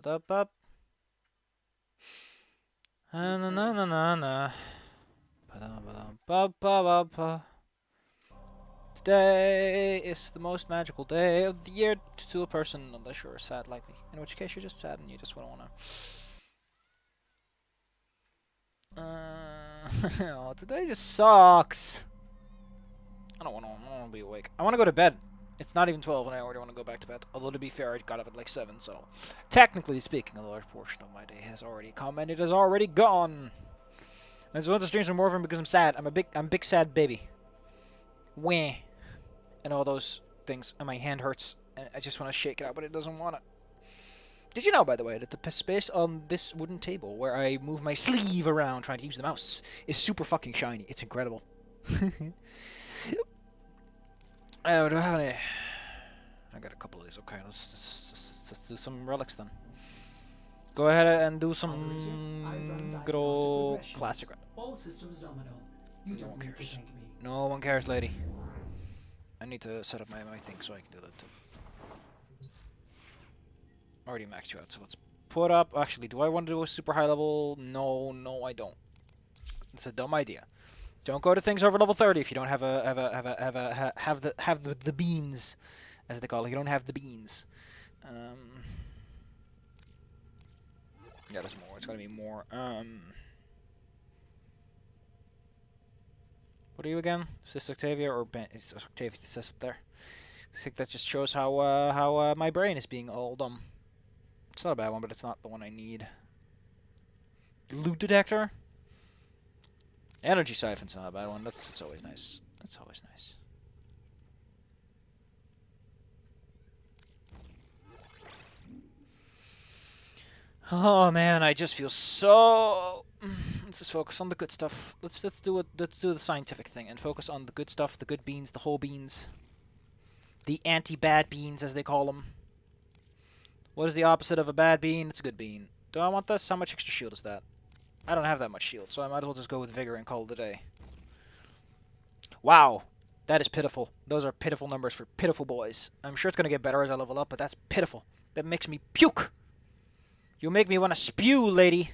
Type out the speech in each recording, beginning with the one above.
up, up. Na na na na na na. Ba-da-ba-da-ba-ba-ba-ba. Today is the most magical day of the year to a person, unless you're sad like me. In which case, you're just sad and you just wouldn't wanna. Oh, today just sucks. I don't wanna be awake. I wanna go to bed. It's not even 12 and I already want to go back to bed. Although to be fair, I got up at like 7, so technically speaking, a large portion of my day has already come and it is already gone. I just want to stream some Warframe because I'm sad. I'm a big sad baby. Wah. And all those things. And my hand hurts. And I just want to shake it out, but it doesn't want it. Did you know, by the way, that the space on this wooden table where I move my sleeve around trying to use the mouse is super fucking shiny? It's incredible. Oh, do I have any? I got a couple of these. Okay, let's do some relics then. Go ahead and do some good old classic. All systems nominal. You No don't one need to cares. thank me. No one cares, lady. I need to set up my thing so I can do that too. Already maxed you out, so let's put up. Actually, do I want to do a super high level? No, I don't. It's a dumb idea. Don't go to things over level 30 if you don't have the beans, as they call it. You don't have the beans. Yeah, there's more. It's gotta be more. What are you again? Is this Octavia or Ben? It's Octavia. It says up there. I think that just shows how my brain is being all dumb. It's not a bad one, but it's not the one I need. Loot detector. Energy siphon's not a bad one. That's always nice. That's always nice. Oh man, I just feel so. Let's just focus on the good stuff. Let's do the scientific thing and focus on the good stuff, the good beans, the whole beans, the anti-bad beans as they call them. What is the opposite of a bad bean? It's a good bean. Do I want this? How much extra shield is that? I don't have that much shield, so I might as well just go with vigor and call it a day. Wow, that is pitiful. Those are pitiful numbers for pitiful boys. I'm sure it's gonna get better as I level up, but that's pitiful. That makes me puke. You make me want to spew, lady.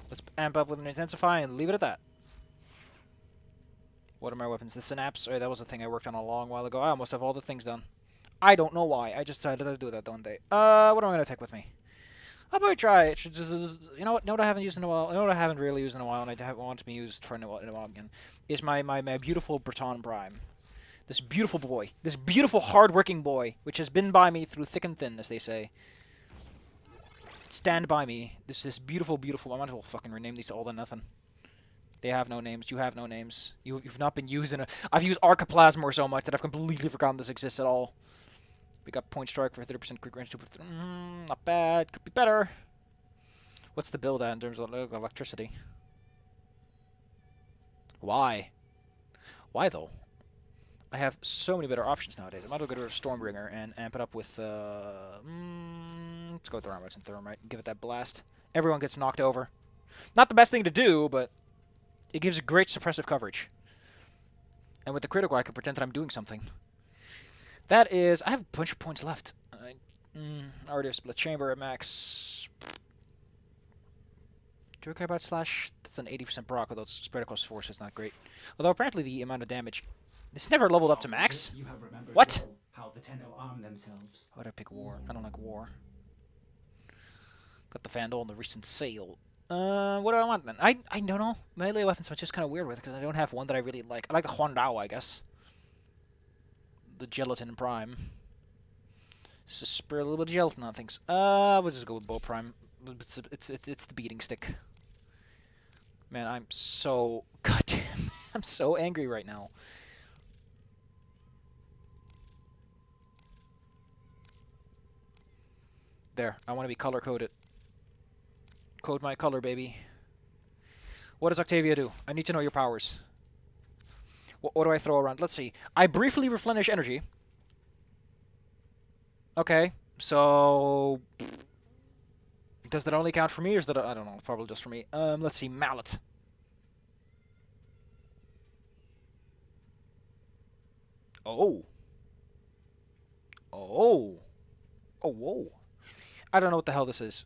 Let's amp up with an intensify and leave it at that. What are my weapons? The synapse. Oh, that was a thing I worked on a long while ago. I almost have all the things done. I don't know why. I just decided to do that one day. What am I gonna take with me? How about I try it? You know what? I haven't used in a while. You know what I haven't really used in a while, and I want to be used for in a while again. Is my beautiful Breton Prime. This beautiful boy. This beautiful, hard-working boy, which has been by me through thick and thin, as they say. Stand by me. This beautiful, beautiful. I might as well fucking rename these to all or nothing. They have no names. You have no names. You've not been used in a. I've used Archiplasma so much that I've completely forgotten this exists at all. We got point strike for 30% quick range. Not bad. Could be better. What's the build at in terms of electricity? Why? Why though? I have so many better options nowadays. I might as well go to a Stormbringer and amp it up with. Let's go with Thermite and Thermite and give it that blast. Everyone gets knocked over. Not the best thing to do, but it gives great suppressive coverage. And with the critical, I can pretend that I'm doing something. That is, I have a bunch of points left. I already have split chamber at max. Do you care about slash? That's an 80% proc, although it's spread across 4, so it's not great. Although apparently the amount of damage. This never leveled up to max. You have remembered What? well how the Tenno arm themselves. Why'd I pick war? I don't like war. Got the Vandal on the recent sale. What do I want then? I don't know. Melee weapons I'm just kind of weird with because I don't have one that I really like. I like the Huandao, I guess. The Gelatin Prime. Just spray a little bit of gelatin on things. We'll just go with Bow Prime. It's the beating stick. Man, I'm so goddamn. I'm so angry right now. There, I want to be color coded. Code my color, baby. What does Octavia do? I need to know your powers. What do I throw around? Let's see. I briefly replenish energy. Okay, so does that only count for me, or is that I don't know? Probably just for me. Let's see. Mallet. Oh. Oh. Oh, whoa. I don't know what the hell this is.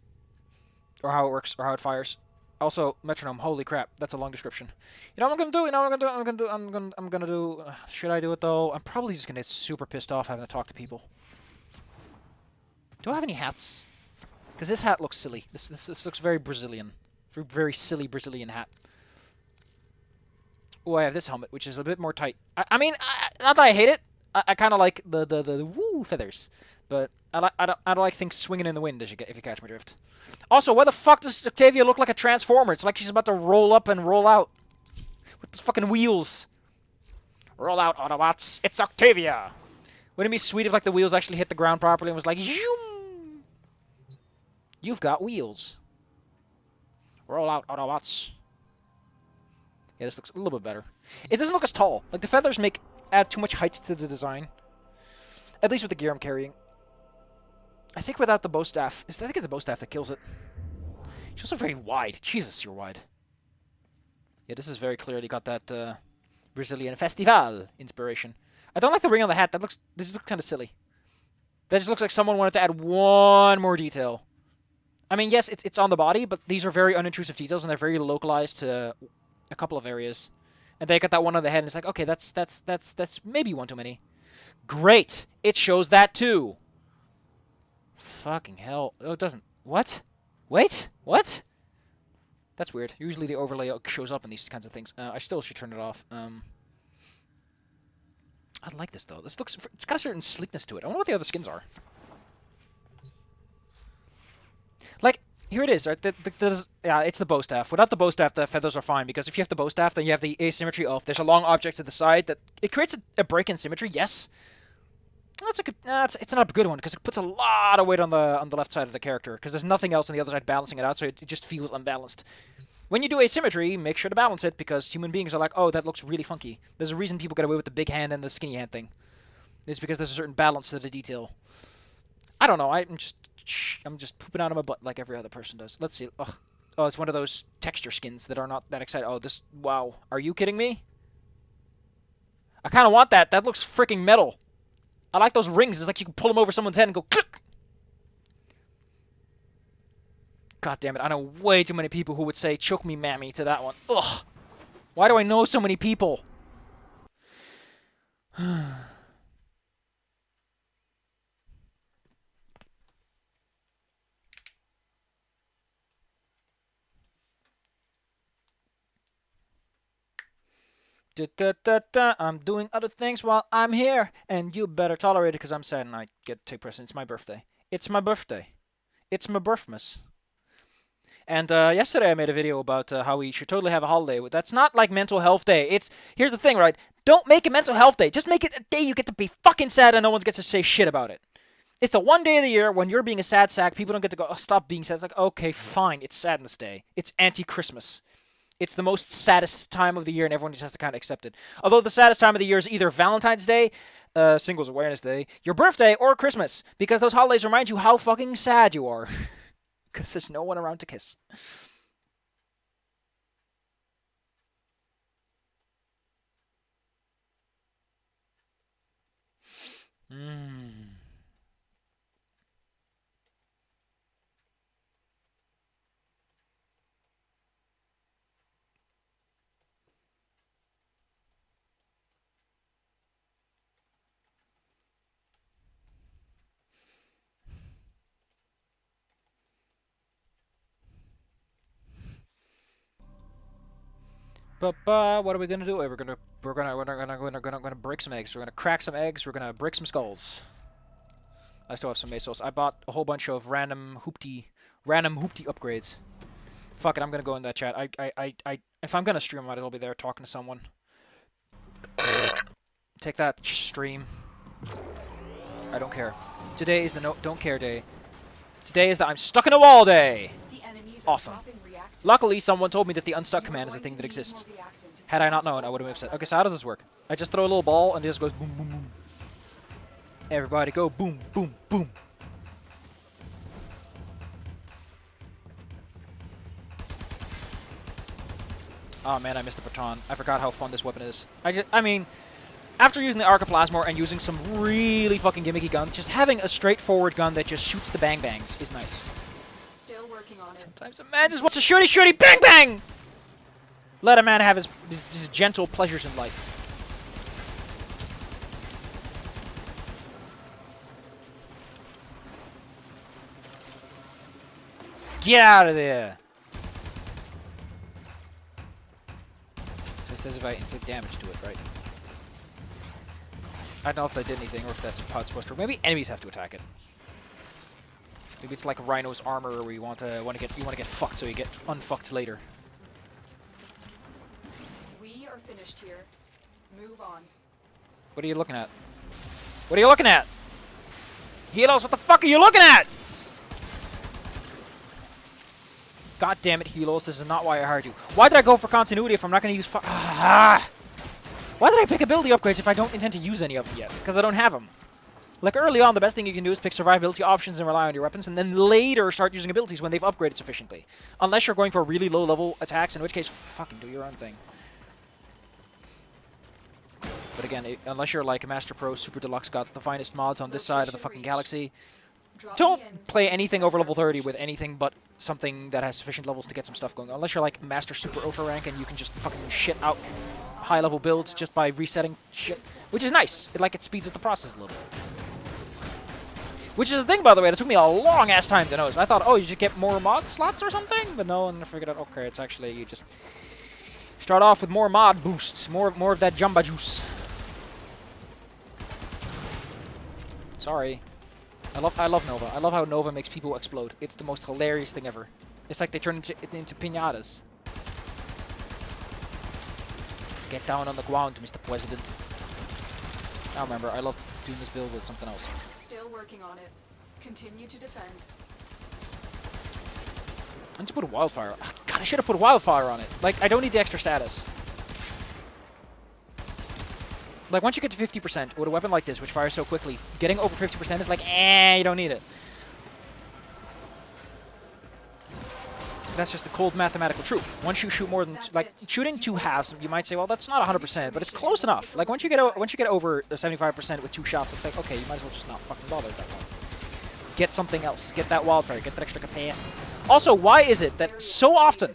Or how it works, or how it fires. Also, metronome. Holy crap, that's a long description. You know what I'm gonna do? You know what I'm gonna do? Should I do it though? I'm probably just gonna get super pissed off having to talk to people. Do I have any hats? Because this hat looks silly. This looks very Brazilian. Very silly Brazilian hat. Oh, I have this helmet, which is a bit more tight. I mean, not that I hate it. I kind of like the woo feathers, but I don't like things swinging in the wind if you catch my drift. Also, why the fuck does Octavia look like a transformer? It's like she's about to roll up and roll out with those fucking wheels. Roll out, Autobots! It's Octavia. Wouldn't it be sweet if like the wheels actually hit the ground properly and was like, zoom? You've got wheels. Roll out, Autobots. Yeah, this looks a little bit better. It doesn't look as tall. Like, the feathers add too much height to the design. At least with the gear I'm carrying. I think without the bow staff... I think it's the bow staff that kills it. She's also very wide. Jesus, you're wide. Yeah, this is very clearly got that Brazilian festival inspiration. I don't like the ring on the hat. This looks kind of silly. That just looks like someone wanted to add one more detail. I mean, yes, it's on the body, but these are very unintrusive details, and they're very localized to a couple of areas. And they got that one on the head, and it's like, okay, that's maybe one too many. Great! It shows that too! Fucking hell. Oh, it doesn't. What? Wait? What? That's weird. Usually the overlay shows up in these kinds of things. I still should turn it off. I like this, though. This looks... It's got a certain sleekness to it. I wonder what the other skins are. Like, here it is, right? Yeah, it's the bow staff. Without the bow staff, the feathers are fine, because if you have the bow staff, then you have the asymmetry of there's a long object to the side that... It creates a break in symmetry, yes. That's it's not a good one, because it puts a lot of weight on the left side of the character, because there's nothing else on the other side balancing it out, so it just feels unbalanced. When you do asymmetry, make sure to balance it, because human beings are like, oh, that looks really funky. There's a reason people get away with the big hand and the skinny hand thing. It's because there's a certain balance to the detail. I don't know, I'm just pooping out of my butt like every other person does. Let's see. Ugh. Oh, it's one of those texture skins that are not that exciting. Oh, this... Wow. Are you kidding me? I kind of want that. That looks freaking metal. I like those rings. It's like you can pull them over someone's head and go click. God damn it. I know way too many people who would say choke me mammy to that one. Ugh. Why do I know so many people? I'm doing other things while I'm here, and you better tolerate it because I'm sad and I get to take presents. It's my birthday. It's my birthday. It's my birthmas. And yesterday I made a video about how we should totally have a holiday. That's not like mental health day. Here's the thing, right? Don't make a mental health day. Just make it a day you get to be fucking sad and no one gets to say shit about it. It's the one day of the year when you're being a sad sack. People don't get to go, oh, stop being sad. It's like, okay, fine. It's Sadness Day. It's anti-Christmas. It's the most saddest time of the year, and everyone just has to kind of accept it. Although the saddest time of the year is either Valentine's Day, Singles Awareness Day, your birthday, or Christmas. Because those holidays remind you how fucking sad you are. Because there's no one around to kiss. But what are we gonna do? We're gonna break some eggs. We're gonna crack some eggs. We're gonna break some skulls. I still have some mesos. I bought a whole bunch of random hoopty upgrades. Fuck it, I'm gonna go in that chat. If I'm gonna stream, I'll be there talking to someone. Take that, stream. I don't care. Today is the don't care day. Today is the I'm stuck in a wall day. Awesome. Luckily, someone told me that the unstuck command is a thing that exists. Had I not known, I would have been upset. Okay, so how does this work? I just throw a little ball and it just goes boom, boom, boom. Everybody go boom, boom, boom. Oh man, I missed the baton. I forgot how fun this weapon is. I mean, After using the Arcoplasmor and using some really fucking gimmicky guns, just having a straightforward gun that just shoots the bang bangs is nice. Still working on it. Sometimes a man just wants to shooty bang bang! Let a man have his gentle pleasures in life. Get out of there! So it says if I inflict damage to it, right? I don't know if that did anything or if that's how it's supposed to. Maybe enemies have to attack it. Maybe it's like Rhino's armor where you want to get fucked so you get unfucked later. We are finished here. Move on. What are you looking at? What are you looking at? Helos, what the fuck are you looking at? God damn it, Helos, this is not why I hired you. Why did I go for continuity if I'm not going to use Why did I pick ability upgrades if I don't intend to use any of them yet? Because I don't have them. Like early on, the best thing you can do is pick survivability options and rely on your weapons, and then later start using abilities when they've upgraded sufficiently. Unless you're going for really low level attacks, in which case, fucking do your own thing. But again, unless you're like a Master Pro Super Deluxe, got the finest mods on this side of the fucking galaxy, don't play anything over level 30 with anything but something that has sufficient levels to get some stuff going. Unless you're like Master Super Ultra rank and you can just fucking shit out high level builds just by resetting shit, which is nice. It speeds up the process a little bit. Which is the thing, by the way, that took me a long ass time to notice. I thought, oh, you just get more mod slots or something, but no, and I figured out, okay, it's actually you just start off with more mod boosts, more of that Jamba juice. Sorry. I love Nova. I love how Nova makes people explode. It's the most hilarious thing ever. It's like they turn into piñatas. Get down on the ground, Mr. President. Now remember, I love doing this build with something else. Still working on it. Continue to defend. I need to put a wildfire. Oh, God, I should have put a wildfire on it. Like, I don't need the extra status. Like, once you get to 50% with a weapon like this, which fires so quickly, getting over 50% is like, you don't need it. That's just the cold mathematical truth. Once you shoot more than, like, shooting 2 halves, you might say, well, that's not 100%, but it's close enough. Like, once you get over the 75% with 2 shots, it's like, okay, you might as well just not fucking bother at that point. Get something else. Get that wildfire. Get that extra capacity. Also, why is it that so often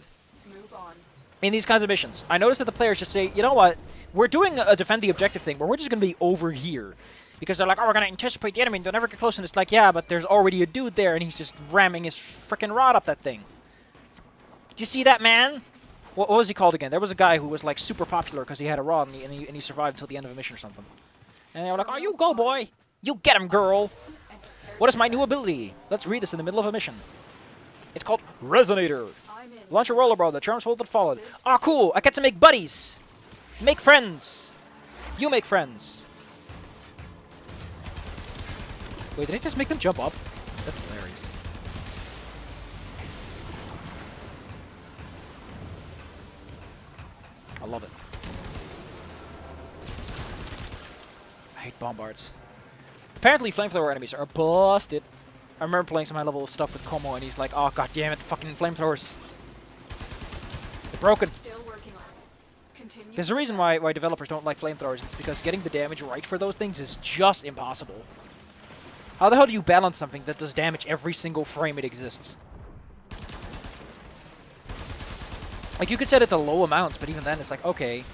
in these kinds of missions, I notice that the players just say, you know what, we're doing a defend the objective thing, but we're just going to be over here. Because they're like, oh, we're going to anticipate the enemy and they'll never get close. And it's like, yeah, but there's already a dude there and he's just ramming his frickin' rod up that thing. Did you see that, man? What was he called again? There was a guy who was like super popular because he had a rod and he survived until the end of a mission or something. And they were like, oh, you go, boy. You get him, girl. What is my new ability? Let's read this in the middle of a mission. It's called Resonator. Launch a roller bar that charms folded followed. Ah, cool. I get to make buddies. Make friends. You make friends. Wait, did I just make them jump up? That's hilarious. I love it. I hate bombards. Apparently, flamethrower enemies are busted. I remember playing some high-level stuff with Como, and he's like, oh, god damn it, fucking flamethrowers. They're broken. There's a reason why developers don't like flamethrowers. It's because getting the damage right for those things is just impossible. How the hell do you balance something that does damage every single frame it exists? Like, you could set it to low amounts, but even then it's like, okay.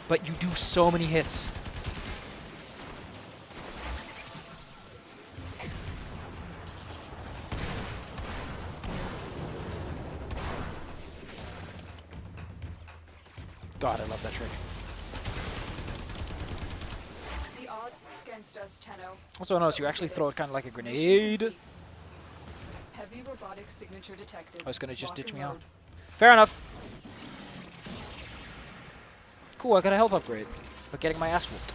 But you do so many hits. God, I love that trick. The odds against us, Tenno. Also notice you actually throw it kind of like a grenade. Heavy robotic signature detected. I was gonna just ditch me Lock out. and Fair enough. Cool, I got a health upgrade, but getting my ass whooped.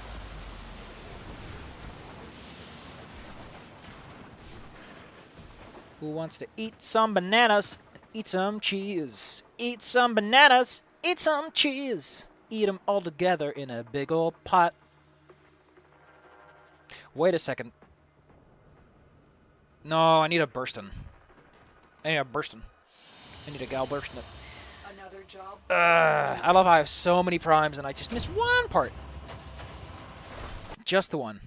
Who wants to eat some bananas and eat some cheese? Eat some bananas, eat some cheese. Eat them all together in a big old pot. Wait a second. No, I need a burstin'. I need a burstin'. I need a gal burstin' it. Another job. I love how I have so many primes and I just miss one part. Just the one.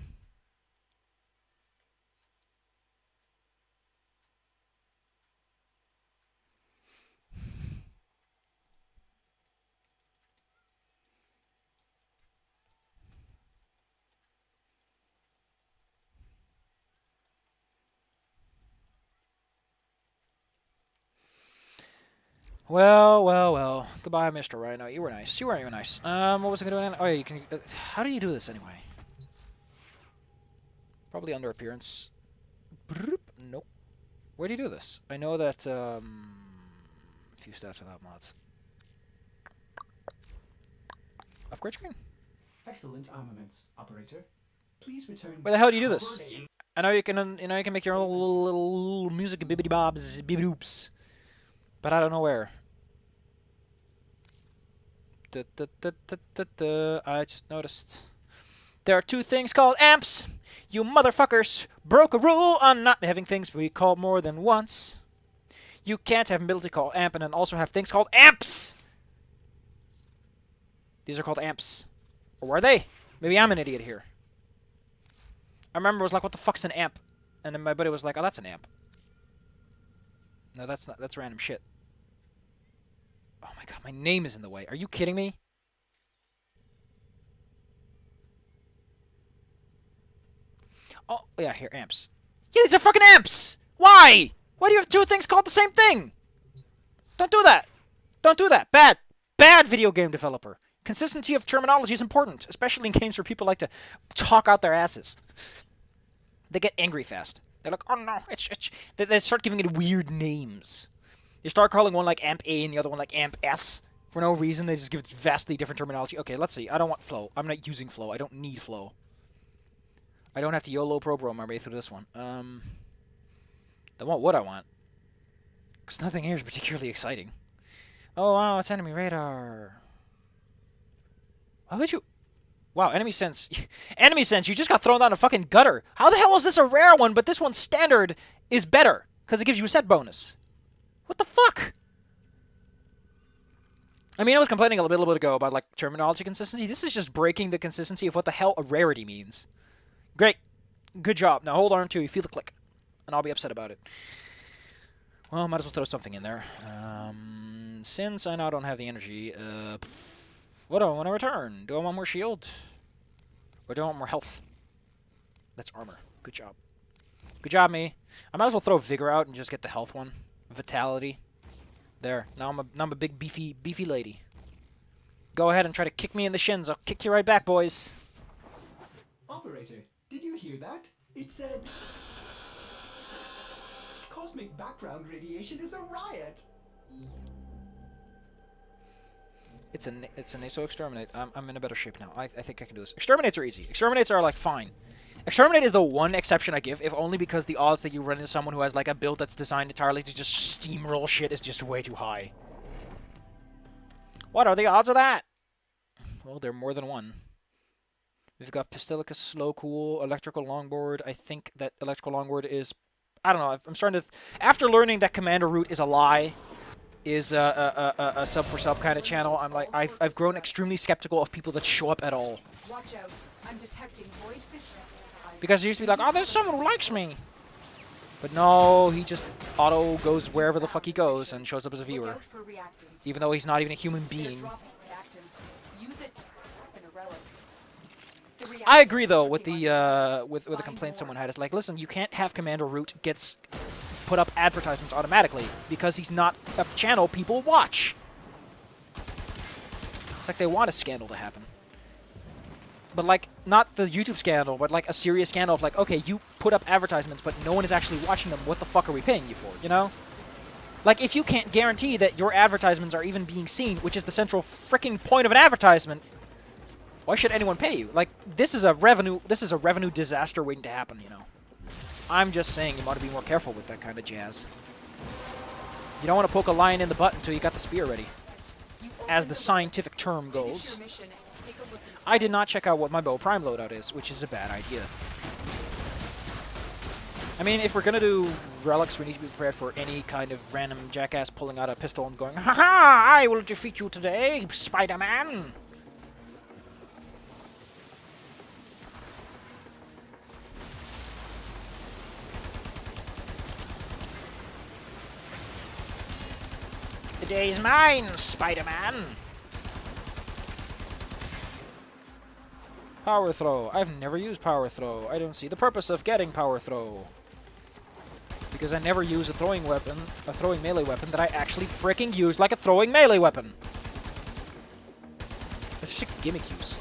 Well, well, well. Goodbye, Mr. Rhino. You were nice. You were nice. What was I going to do? Oh, yeah, you can... how do you do this, anyway? Probably under appearance. Nope. Where do you do this? I know that, few stats without mods. Upgrade screen? Excellent armaments, operator. Please return. Where the hell do you do this? I know you can, you can make your own little music bibbidi bobs, bibbidi oops. But I don't know where. I just noticed. There are two things called amps. You motherfuckers broke a rule on not having things we call more than once. You can't have an ability called amp and then also have things called amps. These are called amps. Or were they? Maybe I'm an idiot here. I remember it was like, what the fuck's an amp? And then my buddy was like, oh, that's an amp. No, that's not. That's random shit. Oh my god, my name is in the way. Are you kidding me? Oh, yeah, here, amps. Yeah, these are fucking amps! Why? Why do you have two things called the same thing? Don't do that. Don't do that. Bad. Bad video game developer. Consistency of terminology is important, especially in games where people like to talk out their asses. They get angry fast. They're like, oh no, they start giving it weird names. You start calling one like Amp A and the other one like Amp S. For no reason, they just give it vastly different terminology. Okay, let's see. I don't want flow. I'm not using flow. I don't need flow. I don't have to YOLO program my way through this one. Then what would I want? Because nothing here is particularly exciting. Oh, wow, it's enemy radar. Why would you... Wow, enemy sense. Enemy sense, you just got thrown down a fucking gutter. How the hell is this a rare one, but this one's standard is better? Because it gives you a set bonus. What the fuck? I mean, I was complaining a little bit ago about, like, terminology consistency. This is just breaking the consistency of what the hell a rarity means. Great. Good job. Now hold on to you feel the click. And I'll be upset about it. Well, might as well throw something in there. Since I now don't have the energy, what do I want to return? Do I want more shield? Or do I want more health? That's armor. Good job. Good job, me. I might as well throw Vigor out and just get the health one. Vitality. There. Now I'm a big beefy lady. Go ahead and try to kick me in the shins. I'll kick you right back, boys. Operator, did you hear that? It said... Cosmic background radiation is a riot! It's an ASO exterminate. I'm in a better shape now. I think I can do this. Exterminates are easy. Exterminates are like fine. Exterminate is the one exception I give, if only because the odds that you run into someone who has like a build that's designed entirely to just steamroll shit is just way too high. What are the odds of that? Well, they're more than one. We've got Pistilicus, Slow Cool, Electrical Longboard. I think that Electrical Longboard is... I don't know. I'm starting to... After learning that Commander Root is a lie, is a sub-for-sub kind of channel, I'm like... I've grown extremely skeptical of people that show up at all. Watch out. I'm detecting void fish. Because it used to be like, oh, there's someone who likes me. But no, he just auto goes wherever the fuck he goes and shows up as a viewer. Even though he's not even a human being. Use it in a relic. I agree though with the with the complaint someone had. It's like, listen, you can't have Commander Root gets put up advertisements automatically because he's not a channel people watch. It's like they want a scandal to happen. But like, not the YouTube scandal, but like a serious scandal of like, okay, you put up advertisements, but no one is actually watching them. What the fuck are we paying you for, you know? Like, if you can't guarantee that your advertisements are even being seen, which is the central freaking point of an advertisement, why should anyone pay you? Like, this is a revenue disaster waiting to happen, you know? I'm just saying you ought to be more careful with that kind of jazz. You don't want to poke a lion in the butt until you got the spear ready, as the scientific term goes. I did not check out what my bow prime loadout is, which is a bad idea. I mean, if we're gonna do relics, we need to be prepared for any kind of random jackass pulling out a pistol and going, "Ha-ha! I will defeat you today, Spider-Man!" The day's mine, Spider-Man! Power throw. I've never used power throw. I don't see the purpose of getting power throw. Because I never use a throwing weapon, a throwing melee weapon that I actually freaking use like a throwing melee weapon. That's just a gimmick use.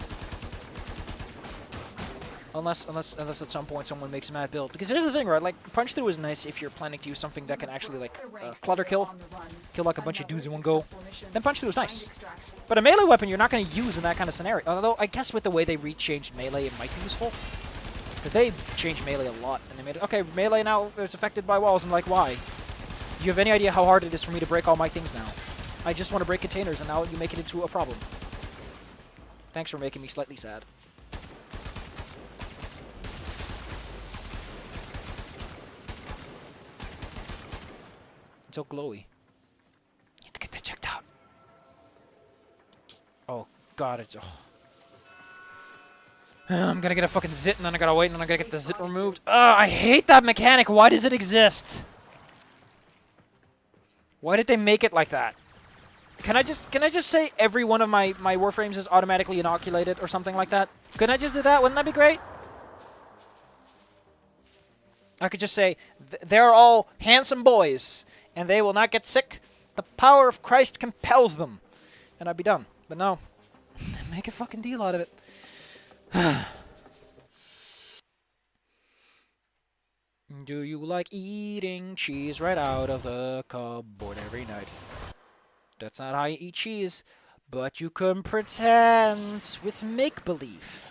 Unless at some point someone makes a mad build. Because here's the thing, right? Like, punch through is nice if you're planning to use something that can actually, like, clutter kill. Kill, like, a bunch of dudes in one go. Then punch through is nice. But a melee weapon you're not going to use in that kind of scenario. Although, I guess with the way they re-changed melee, it might be useful. Because they changed melee a lot. And they made it, okay, melee now is affected by walls, and, like, why? Do you have any idea how hard it is for me to break all my things now? I just want to break containers, and now you make it into a problem. Thanks for making me slightly sad. So glowy. You have to get that checked out. Oh god, it's I'm gonna get a fucking zit and then I gotta wait and then I gotta get the zit removed. I hate that mechanic. Why does it exist? Why did they make it like that? Can I just say every one of my Warframes is automatically inoculated or something like that? Couldn't I just do that? Wouldn't that be great? I could just say they're all handsome boys. And they will not get sick. The power of Christ compels them. And I'd be done. But no. Make a fucking deal out of it. Do you like eating cheese right out of the cupboard every night? That's not how you eat cheese. But you can pretend with make-believe.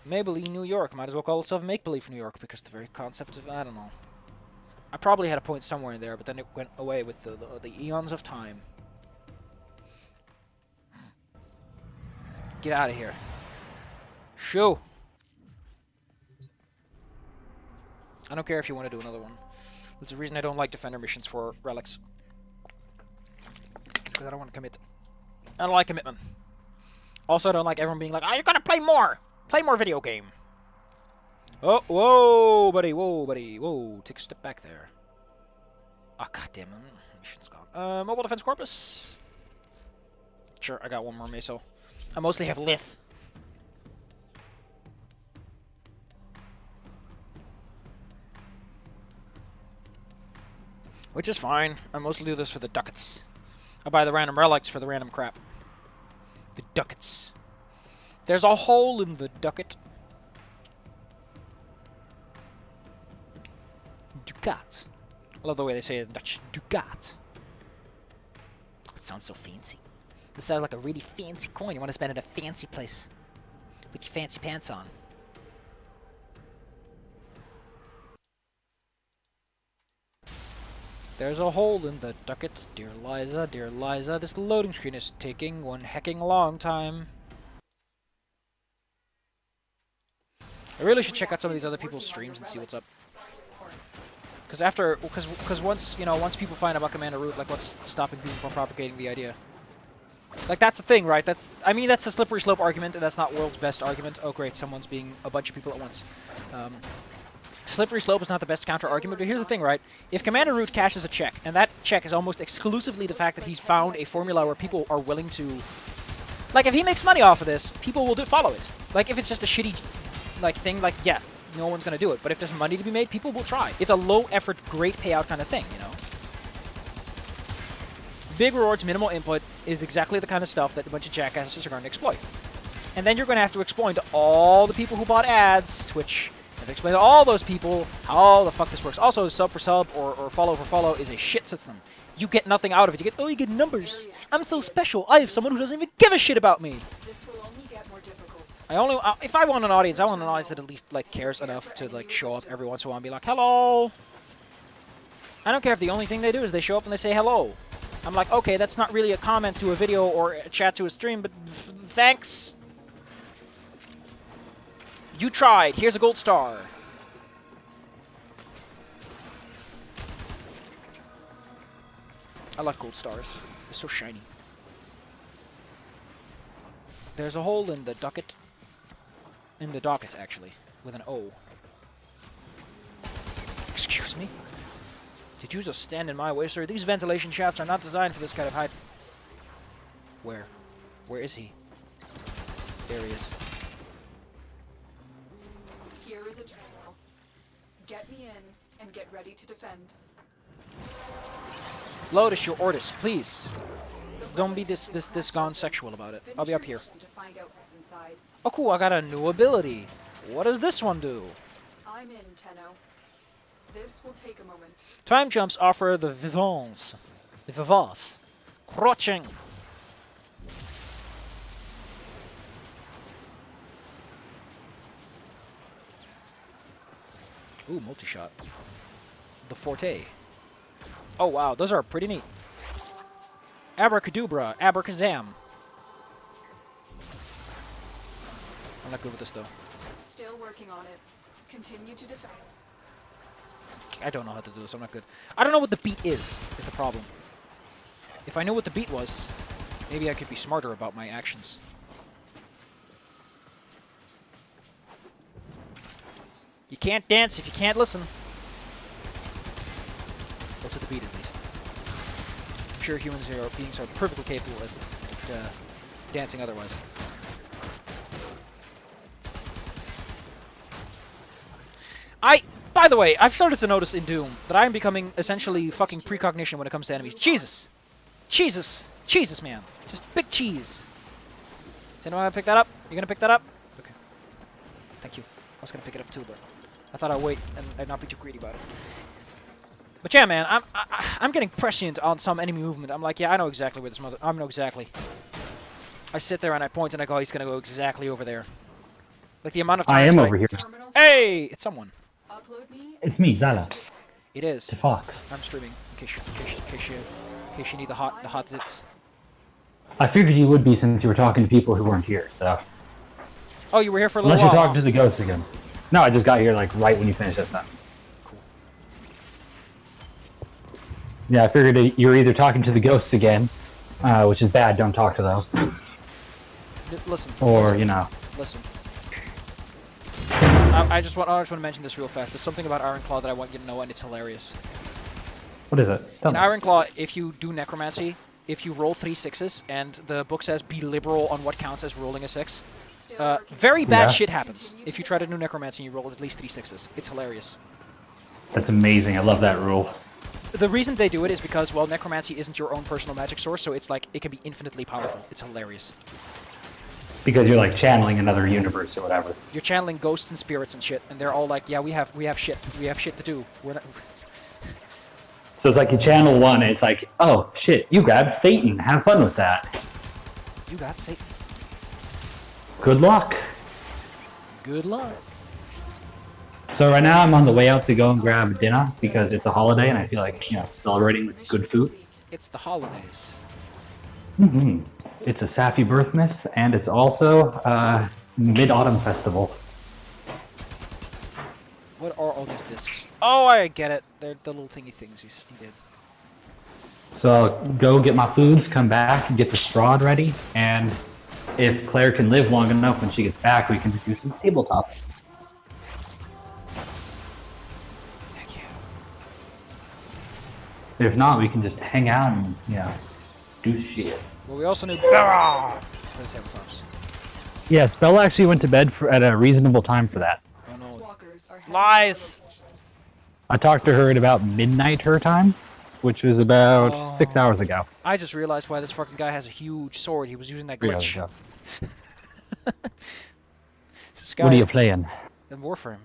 Maybelline New York. Might as well call itself Make-Believe New York. Because the very concept of, I don't know. I probably had a point somewhere in there, but then it went away with the eons of time. Get out of here. Shoo! I don't care if you want to do another one. That's the reason I don't like Defender missions for relics. Because I don't want to commit. I don't like commitment. Also, I don't like everyone being like, oh, you're gonna play more! Play more video game! Oh, whoa, buddy, whoa. Take a step back there. Oh, goddamn it. Mission's gone. Mobile Defense Corpus. Sure, I got one more meso. I mostly have Lith. Which is fine. I mostly do this for the ducats. I buy the random relics for the random crap. The ducats. There's a hole in the ducat. Ducat. I love the way they say it in Dutch. Ducat. It sounds so fancy. It sounds like a really fancy coin. You want to spend it at a fancy place. With your fancy pants on. There's a hole in the ducat. Dear Liza, this loading screen is taking one hecking long time. I really should check out some of these other people's streams and see what's up. Because once people find out about Commander Root, like, what's stopping people from propagating the idea? Like, that's the thing, right? I mean, that's a slippery slope argument, and that's not world's best argument. Oh, great, someone's being a bunch of people at once. Slippery slope is not the best counter argument, but here's the thing, right? If Commander Root cashes a check, and that check is almost exclusively the fact that he's found a formula where people are willing to... Like, if he makes money off of this, people will follow it. Like, if it's just a shitty, like, thing, like, yeah, no one's gonna do it. But if there's money to be made, people will try. It's a low-effort, great payout kind of thing, you know? Big rewards, minimal input is exactly the kind of stuff that a bunch of jackasses are going to exploit. And then you're going to have to explain to all the people who bought ads, Twitch, and to explain to all those people how the fuck this works. Also, sub for sub or follow for follow is a shit system. You get nothing out of it. You get numbers. I'm so special. I have someone who doesn't even give a shit about me. This will only get more difficult. If I want an audience, I want an audience that at least, like, cares enough to, like, show up every once in a while and be like, hello. I don't care if the only thing they do is they show up and they say hello. I'm like, okay, that's not really a comment to a video or a chat to a stream, but thanks. You tried. Here's a gold star. I like gold stars. They're so shiny. There's a hole in the ducat. In the docket, actually. With an O. Excuse me. Did you just stand in my way, sir? These ventilation shafts are not designed for this kind of height. Where? Where is he? There he is. Here is a terminal. Get me in and get ready to defend. Lotus, your orders, please. Don't be this gone sexual about it. I'll be up here. To find out what's inside. Oh, cool, I got a new ability. What does this one do? I'm in, Tenno. This will take a moment. Time jumps offer the vivance. The vivance. Crouching. Ooh, multi-shot. The Forte. Oh, wow, those are pretty neat. Abracadabra, abracazam. I'm not good with this, though. Still working on it. Continue to defend. I don't know how to do this, I'm not good. I don't know what the beat is the problem. If I knew what the beat was, maybe I could be smarter about my actions. You can't dance if you can't listen. Well, to the beat, at least. I'm sure humans beings are perfectly capable at dancing otherwise. By the way, I've started to notice in Doom that I am becoming essentially fucking precognition when it comes to enemies. Jesus! Jesus! Jesus, man. Just big cheese. Does anyone want to pick that up? You gonna pick that up? Okay. Thank you. I was gonna pick it up too, but I thought I'd wait and I'd not be too greedy about it. But yeah, man, I'm getting prescient on some enemy movement. I'm like, yeah, I know exactly where this I know exactly. I sit there and I point and I go, he's gonna go exactly over there. Like the amount of times I am over here. Hey! It's someone. Upload me. It's me, Zala. It is. The Fox. I'm streaming. In case you need the hot zits. I figured you would be since you were talking to people who weren't here, so. Oh, you were here for a little Unless while. you're talking to the ghosts again. No, I just got here like right when you finished that sentence. Cool. Yeah, I figured you're either talking to the ghosts again, which is bad, don't talk to those. Listen. Or, listen, you know. Listen. I just want to mention this real fast. There's something about Ironclaw that I want you to know, and it's hilarious. What is it? Tell In me. Ironclaw, if you do necromancy, if you roll 3 6s, and the book says be liberal on what counts as rolling a 6, very bad Yeah. shit happens if you try to do necromancy and you roll at least 3 6s. It's hilarious. That's amazing. I love that rule. The reason they do it is because, well, necromancy isn't your own personal magic source, so it's like, it can be infinitely powerful. It's hilarious. Because you're like channeling another universe or whatever. You're channeling ghosts and spirits and shit, and they're all like, yeah, we have shit to do. We're not... So it's like you channel one, and it's like, oh shit, you grabbed Satan. Have fun with that. You got Satan. Good luck. Good luck. So right now I'm on the way out to go and grab dinner because it's a holiday and I feel like, you know, celebrating with good food. It's the holidays. Mm-hmm. It's a Sappy Birthmas and it's also Mid-Autumn Festival. What are all these discs? Oh, I get it. They're the little thingy things he did. So I'll go get my foods, come back, and get the straw ready, and if Claire can live long enough when she gets back, we can do some tabletop. Heck yeah. If not, we can just hang out and, you know, do shit. Well, we also need for the tabletops. Yes, Bella actually went to bed at a reasonable time for that. Oh no. Walkers are heading Lies! to the location. I talked to her at about midnight her time, which was about 6 hours ago. I just realized why this fucking guy has a huge sword. He was using that 3 hours glitch. ago. This guy What are you playing? in Warframe.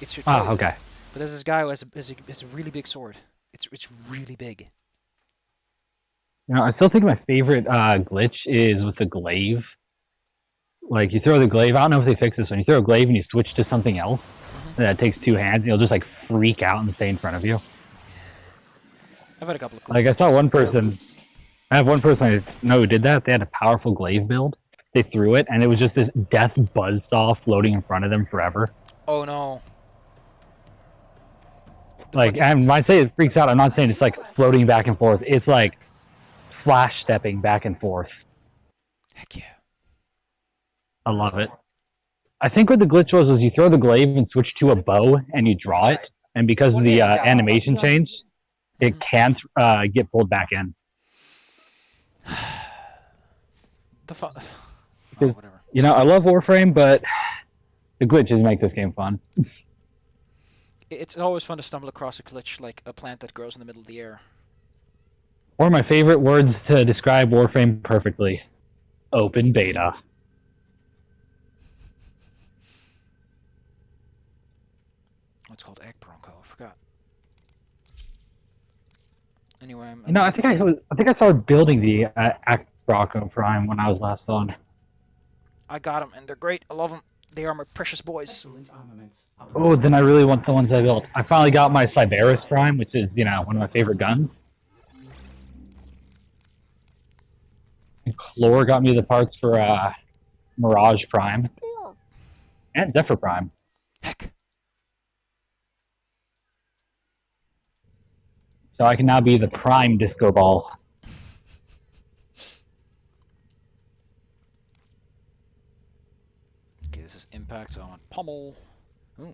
It's your Ah, okay. But there's this guy who has a really big sword. It's really big. You know, I still think my favorite glitch is with the glaive. Like, you throw the glaive, I don't know if they fix this one. You throw a glaive and you switch to something else. That takes 2 hands, and you'll just, like, freak out and stay in front of you. I've had a couple of Like, I saw one person... I have one person I know who did that. They had a powerful glaive build. They threw it, and it was just this death buzzsaw floating in front of them forever. Oh no. Like, and when I say it freaks out, I'm not saying it's, like, floating back and forth. It's, like, flash stepping back and forth. Heck yeah. I love it. I think what the glitch was you throw the glaive and switch to a bow, and you draw it. And because of the animation change, it can't get pulled back in. The fun. Because, Whatever. you know, I love Warframe, but the glitches make this game fun. It's always fun to stumble across a glitch like a plant that grows in the middle of the air. One of my favorite words to describe Warframe perfectly: open beta. What's called egg bronco? I forgot. Anyway, You know, I think I started building the Act Bronco Prime when I was last on. I got them, and they're great. I love them. They are my precious boys. Excellent armaments. Oh, then I really want the ones I built. I finally got my Cyberus Prime, which is, you know, one of my favorite guns. And Chlor got me the parts for Mirage Prime. And Zephyr Prime. Heck. So I can now be the Prime Disco Ball. Okay, this is impact, so I want pummel. Ooh.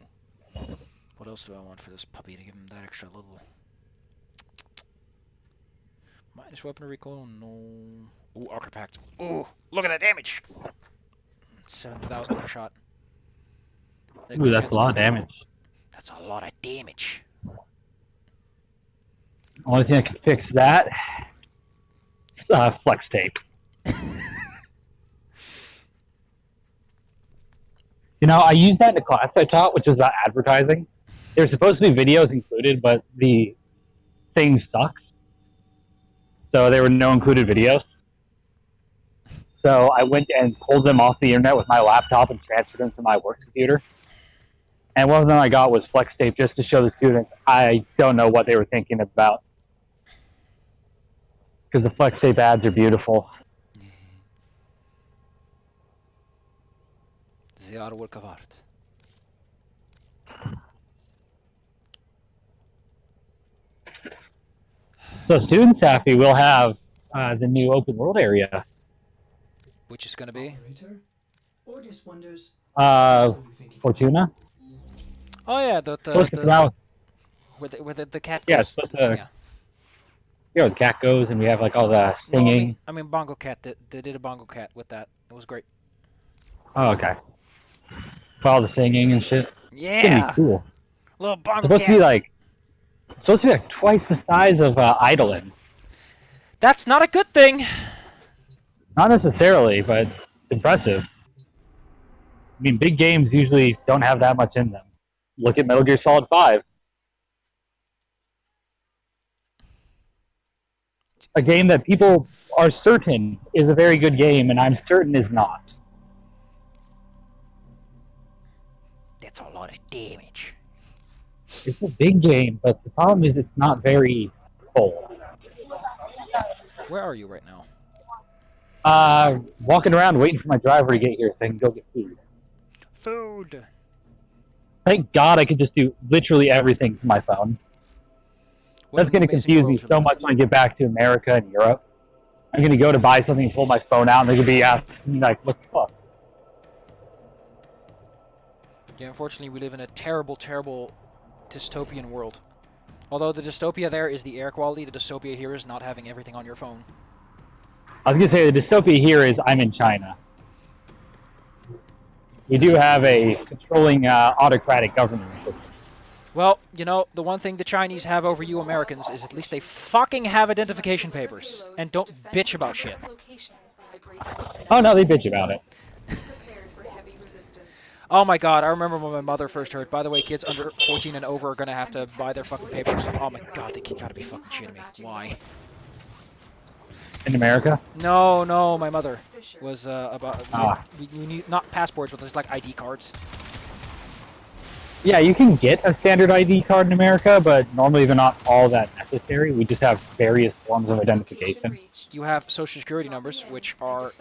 What else do I want for this puppy to give him that extra little... Minus weapon recoil? No. Ooh, Archipact. Ooh, look at that damage! 7,000 per shot. Ooh, that's a lot of damage. That's a lot of damage. Only thing I can fix that is flex tape. You know, I used that in a class I taught, which was about advertising. There's supposed to be videos included, but the thing sucks. So there were no included videos. So I went and pulled them off the internet with my laptop and transferred them to my work computer. And one of them I got was flex tape just to show the students. I don't know what they were thinking about. Because the flex tape ads are beautiful. They are a work of art. So students, Safi, will have the new open world area. Which is gonna be? Operator? Ordis wonders. Fortuna? Oh yeah, Supposed to come out with- where the cat Yeah, goes. it's supposed to- Yeah, the cat goes, and we have like all the singing. No, I mean Bongo Cat. They did a Bongo Cat with that. It was great. Oh, okay. For all the singing and shit. It's gonna Yeah, be cool. little It's Bongo supposed Cat. to be like twice the size of Eidolon. That's not a good thing. Not necessarily, but it's impressive. I mean, big games usually don't have that much in them. Look at Metal Gear Solid 5. A game that people are certain is a very good game, and I'm certain is not. That's a lot of damage. It's a big game, but the problem is it's not very full. Where are you right now? Walking around waiting for my driver to get here so I can go get food. Food. Thank God I could just do literally everything from my phone. What That's an going to amazing confuse world me to so live much when I get back to America and Europe. I'm going to go to buy something and pull my phone out, and they're going to be asking me, like, what the fuck? Yeah, unfortunately, we live in a terrible, terrible dystopian world. Although the dystopia there is the air quality, the dystopia here is not having everything on your phone. I was going to say, the dystopia here is I'm in China. We do have a controlling autocratic government. Well, you know, the one thing the Chinese have over you Americans is at least they fucking have identification papers. And don't bitch about shit. Oh, no, they bitch about it. Oh my god, I remember when my mother first heard, by the way, kids under 14 and over are gonna have to buy their fucking papers. Oh my god, they gotta be fucking shitting me. Why? In America? No, no, my mother was about... Ah. We need, not passports, but there's like ID cards. Yeah, you can get a standard ID card in America, but normally they're not all that necessary. We just have various forms of identification. You have social security numbers, which are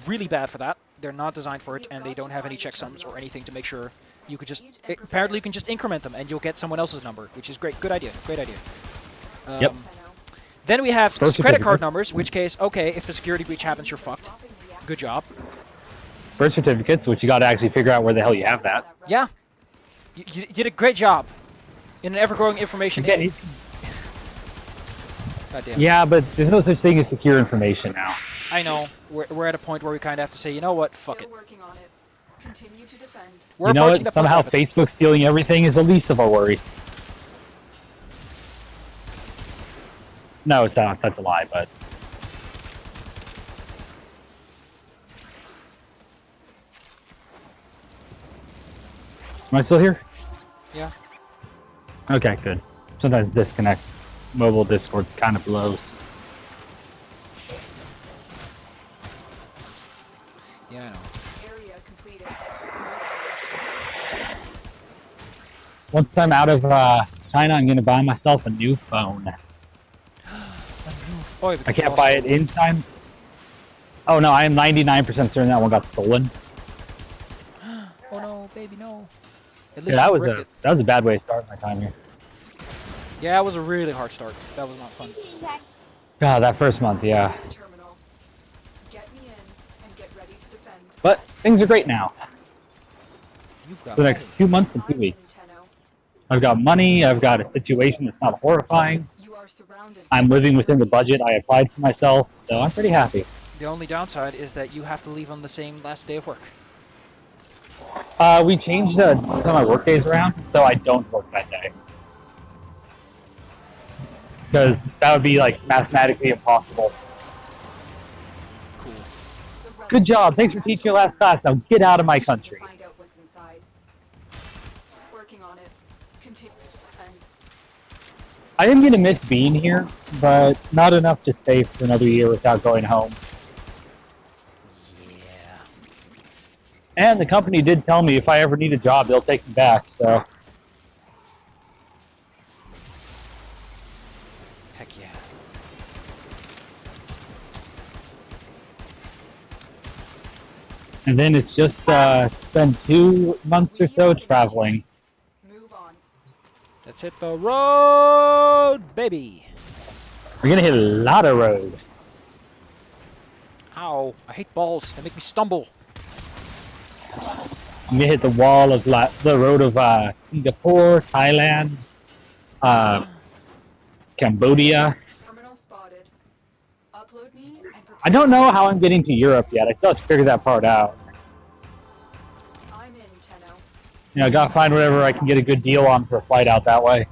really bad for that. They're not designed for it, and they don't have any checksums or anything to make sure you could just... apparently you can just increment them, and you'll get someone else's number, which is great. Good idea. Great idea. Yep. Then we have Birth credit card certificate. numbers, which case, okay, if a security breach happens, you're fucked. Good job. Birth certificates, which you got to actually figure out where the hell you have that. Yeah. You did a great job in an ever-growing information Again, age. God damn. Yeah, but there's no such thing as secure information now. I know. We're at a point where we kind of have to say, you know what? Fuck Still it. working on it. Continue to defend. We're You know approaching what? the point Somehow of it. Facebook stealing everything is the least of our worries. No, it's not such a lie, but... Am I still here? Yeah. Okay, good. Sometimes disconnect. Mobile Discord kind of blows. Yeah, I know. Area completed. Once I'm out of China, I'm going to buy myself a new phone. Oh, yeah, I can't buy it in time. Oh no, I am 99% certain that one got stolen. Oh no, baby, no. At Yeah, least that you was bricked a it. that was a bad way to start my time here. Yeah, it was a really hard start. That was not fun. God, that first month, yeah. Use the terminal. Get me in and get ready to defend. But things are great now. You've got For the next 2 months and 2 I'm weeks. in, Tenno. I've got money, I've got a situation that's not horrifying. You are surrounded. I'm living within the budget I applied for myself, so I'm pretty happy. The only downside is that you have to leave on the same last day of work. We changed some of my work days around, so I don't work that day. Because that would be, like, mathematically impossible. Cool. The rebels Good job, thanks for teaching your last class, now get out of my country. Find out what's inside. Working on it. Continue to defend. I am going to miss being here, but not enough to stay for another year without going home. Yeah. And the company did tell me if I ever need a job, they'll take me back, so... Heck yeah. And then it's just spend 2 months or so traveling. Move on. Let's hit the road, baby. We're gonna hit a lot of road. Ow. I hate balls. They make me stumble. I'm gonna hit the wall of the road of Singapore, Thailand, Cambodia. Terminal spotted. Upload me and prepare. I don't know how I'm getting to Europe yet. I still have to figure that part out. I'm in, Tenno. You know, I gotta find whatever I can get a good deal on for a flight out that way.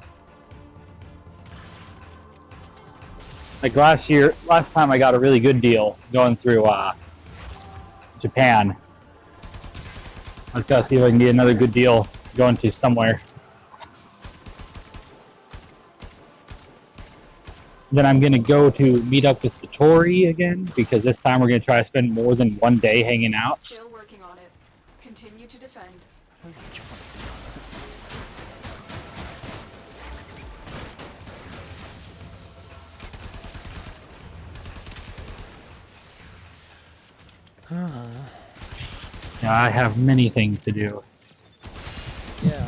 Like last time I got a really good deal going through Japan. I just gotta see if I can get another good deal going to somewhere. Then I'm gonna go to meet up with Satori again, because this time we're gonna try to spend more than 1 day hanging out. Still working on it. Continue to defend. Yeah, I have many things to do. Yeah.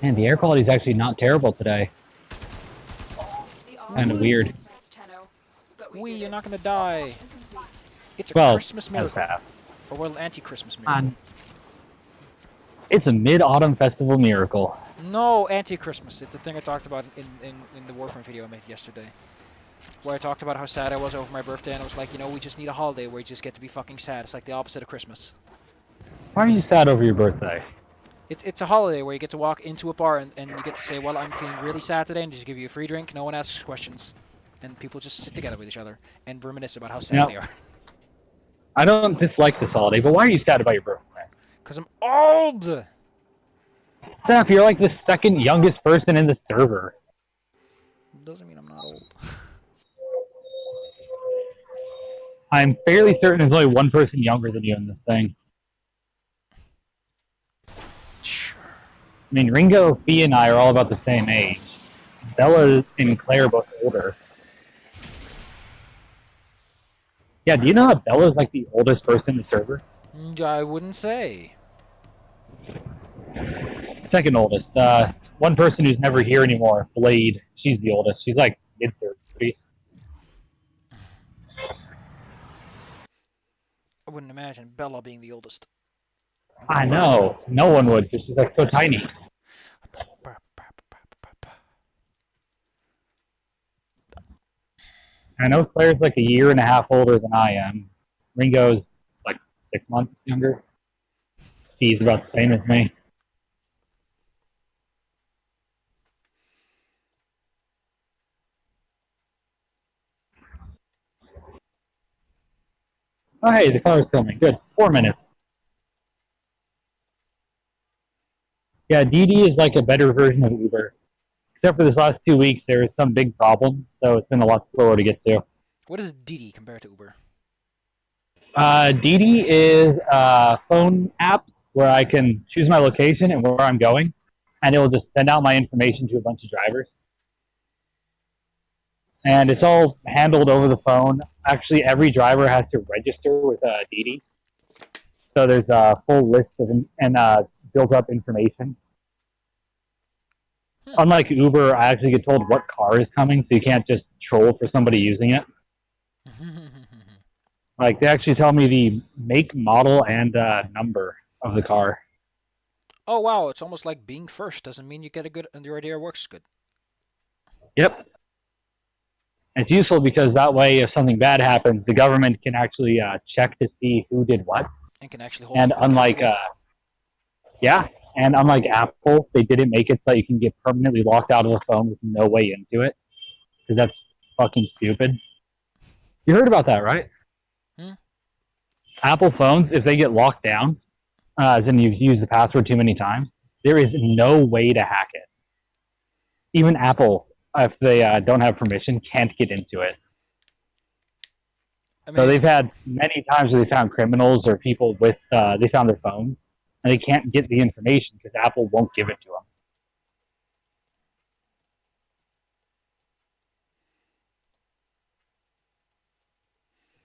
Man, the air quality is actually not terrible today. Kinda weird. Tenno, but Wee, did you're it. not gonna die. Mission complete. It's a Well, Christmas that's miracle. half. Or well, anti-Christmas miracle. On. It's a mid-autumn festival miracle. No, anti-Christmas. It's the thing I talked about in the Warframe video I made yesterday. Where I talked about how sad I was over my birthday, and I was like, you know, we just need a holiday where you just get to be fucking sad. It's like the opposite of Christmas. Why are you sad over your birthday? It's a holiday where you get to walk into a bar and you get to say, well, I'm feeling really sad today, and just give you a free drink. No one asks questions. And people just sit together with each other and reminisce about how sad No. they are. I don't dislike this holiday, but why are you sad about your birthday? Because I'm old! Steph, you're like the second youngest person in the server. Doesn't mean I'm not old. I'm fairly certain there's only one person younger than you in this thing. Sure. I mean, Ringo, Fee, and I are all about the same age. Bella and Claire are both older. Yeah, do you know that Bella's like the oldest person in the server? I wouldn't say. Second oldest. One person who's never here anymore, Blade. She's the oldest. She's like mid-30s. I wouldn't imagine Bella being the oldest. I know. No one would. This is like so tiny. I know Claire's like a year and a half older than I am. Ringo's like 6 months younger. He's about the same as me. Oh, hey, the car's filming. Good. 4 minutes. Yeah, Didi is like a better version of Uber. Except for this last 2 weeks, there was some big problem, so it's been a lot slower to get to. What is Didi compared to Uber? Didi is a phone app where I can choose my location and where I'm going, and it will just send out my information to a bunch of drivers. And it's all handled over the phone. Actually, every driver has to register with Didi. So there's a full list of built-up information. Unlike Uber, I actually get told what car is coming, so you can't just troll for somebody using it. Like, they actually tell me the make, model, and number of the car. Oh wow, it's almost like being first doesn't mean you get a good and your idea works good. Yep. It's useful because that way, if something bad happens, the government can actually check to see who did what. And can actually hold. And unlike, unlike Apple, they didn't make it so you can get permanently locked out of the phone with no way into it. Because that's fucking stupid. You heard about that, right? Apple phones, if they get locked down, as in you've used the password too many times, there is no way to hack it. Even Apple, if they don't have permission, can't get into it. I mean, so they've had many times where they found criminals or people with, they found their phones, and they can't get the information because Apple won't give it to them.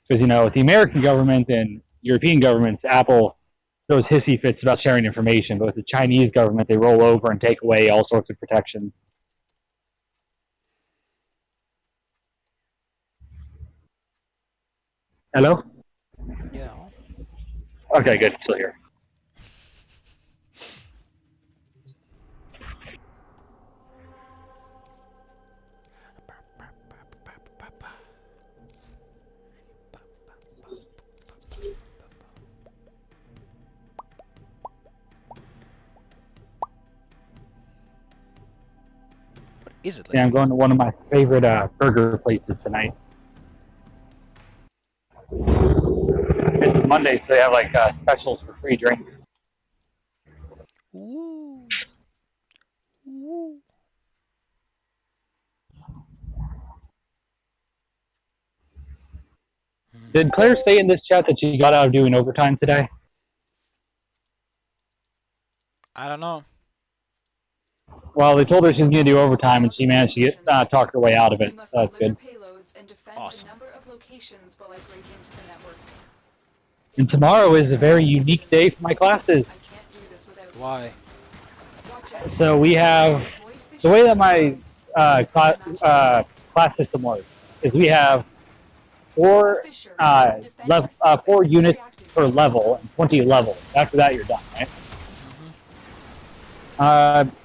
Because, you know, with the American government and European governments, Apple throws hissy fits about sharing information, but with the Chinese government, they roll over and take away all sorts of protections. Hello? Yeah. Okay, good. Still here. Is it? Yeah, I'm going to one of my favorite burger places tonight. It's Monday, so they have like specials for free drinks. Ooh. Ooh. Did Claire say in this chat that she got out of doing overtime today? I don't know. Well, they told her she was going to do overtime, and she managed to talk her way out of it. So that's good. Awesome. And tomorrow is a very unique day for my classes. Why? So we have, the way that my class system works is we have 4 units per level and 20 levels. After that, you're done, right?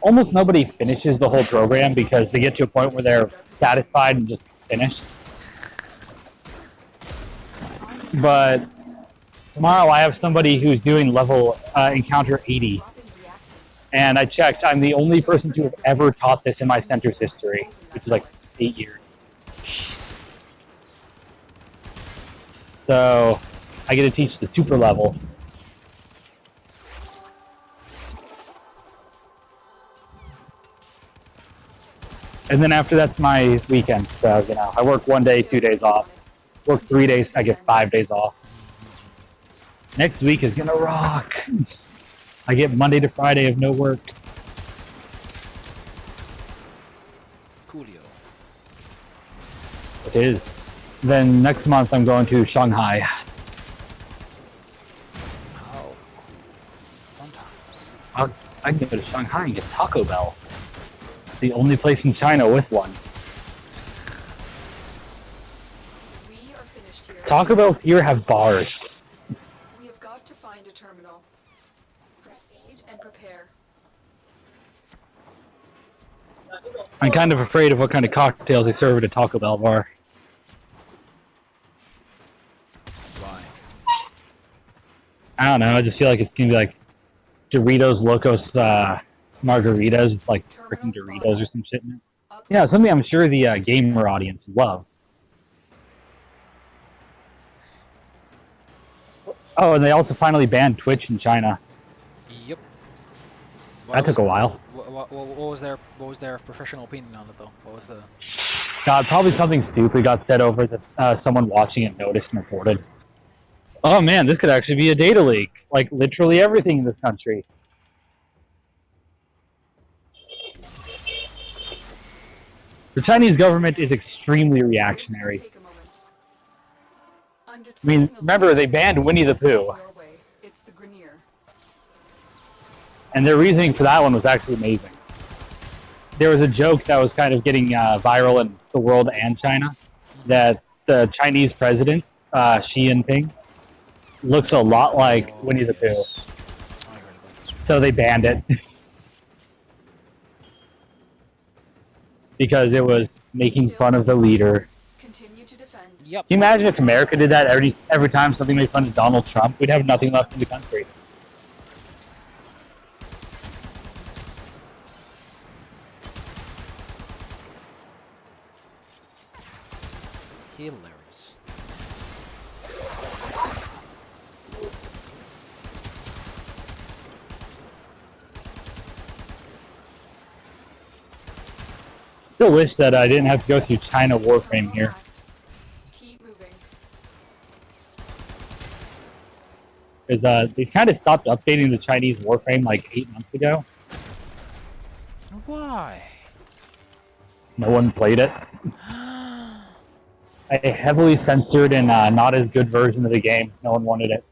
Almost nobody finishes the whole program because they get to a point where they're satisfied and just finish. But tomorrow I have somebody who's doing level encounter 80. And I checked, I'm the only person to have ever taught this in my center's history, which is like 8 years. So I get to teach the super level. And then after that's my weekend. So, you know, I work 1 day, 2 days off. Work 3 days, I get 5 days off. Next week is gonna rock. I get Monday to Friday of no work. Coolio. It is. Then next month I'm going to Shanghai. Oh, cool. Fun times. I can go to Shanghai and get Taco Bell. The only place in China with one. We are finished here. Taco Bell here have bars. We have got to find a terminal. I'm kind of afraid of what kind of cocktails they serve at a Taco Bell bar. Why? I don't know. I just feel like it's gonna be like Doritos Locos margaritas, with like freaking Doritos or some shit in it. Yeah, something I'm sure the gamer audience love. Oh, and they also finally banned Twitch in China. Yep. That took a while. What was their professional opinion on it though? What was the? God, probably something stupid got said over that someone watching it noticed and reported. Oh man, this could actually be a data leak. Like literally everything in this country. The Chinese government is extremely reactionary. I mean, remember, they banned Winnie the Pooh. And their reasoning for that one was actually amazing. There was a joke that was kind of getting viral in the world and China, that the Chinese president, Xi Jinping, looks a lot like Winnie the Pooh. So they banned it. Because it was making fun of the leader. Yep. Can you imagine if America did that every time something made fun of Donald Trump? We'd have nothing left in the country. Hilarious. Still wish that I didn't have to go through China Warframe here. Keep moving. Because they kind of stopped updating the Chinese Warframe like 8 months ago. Why? No one played it. A heavily censored and not as good version of the game. No one wanted it.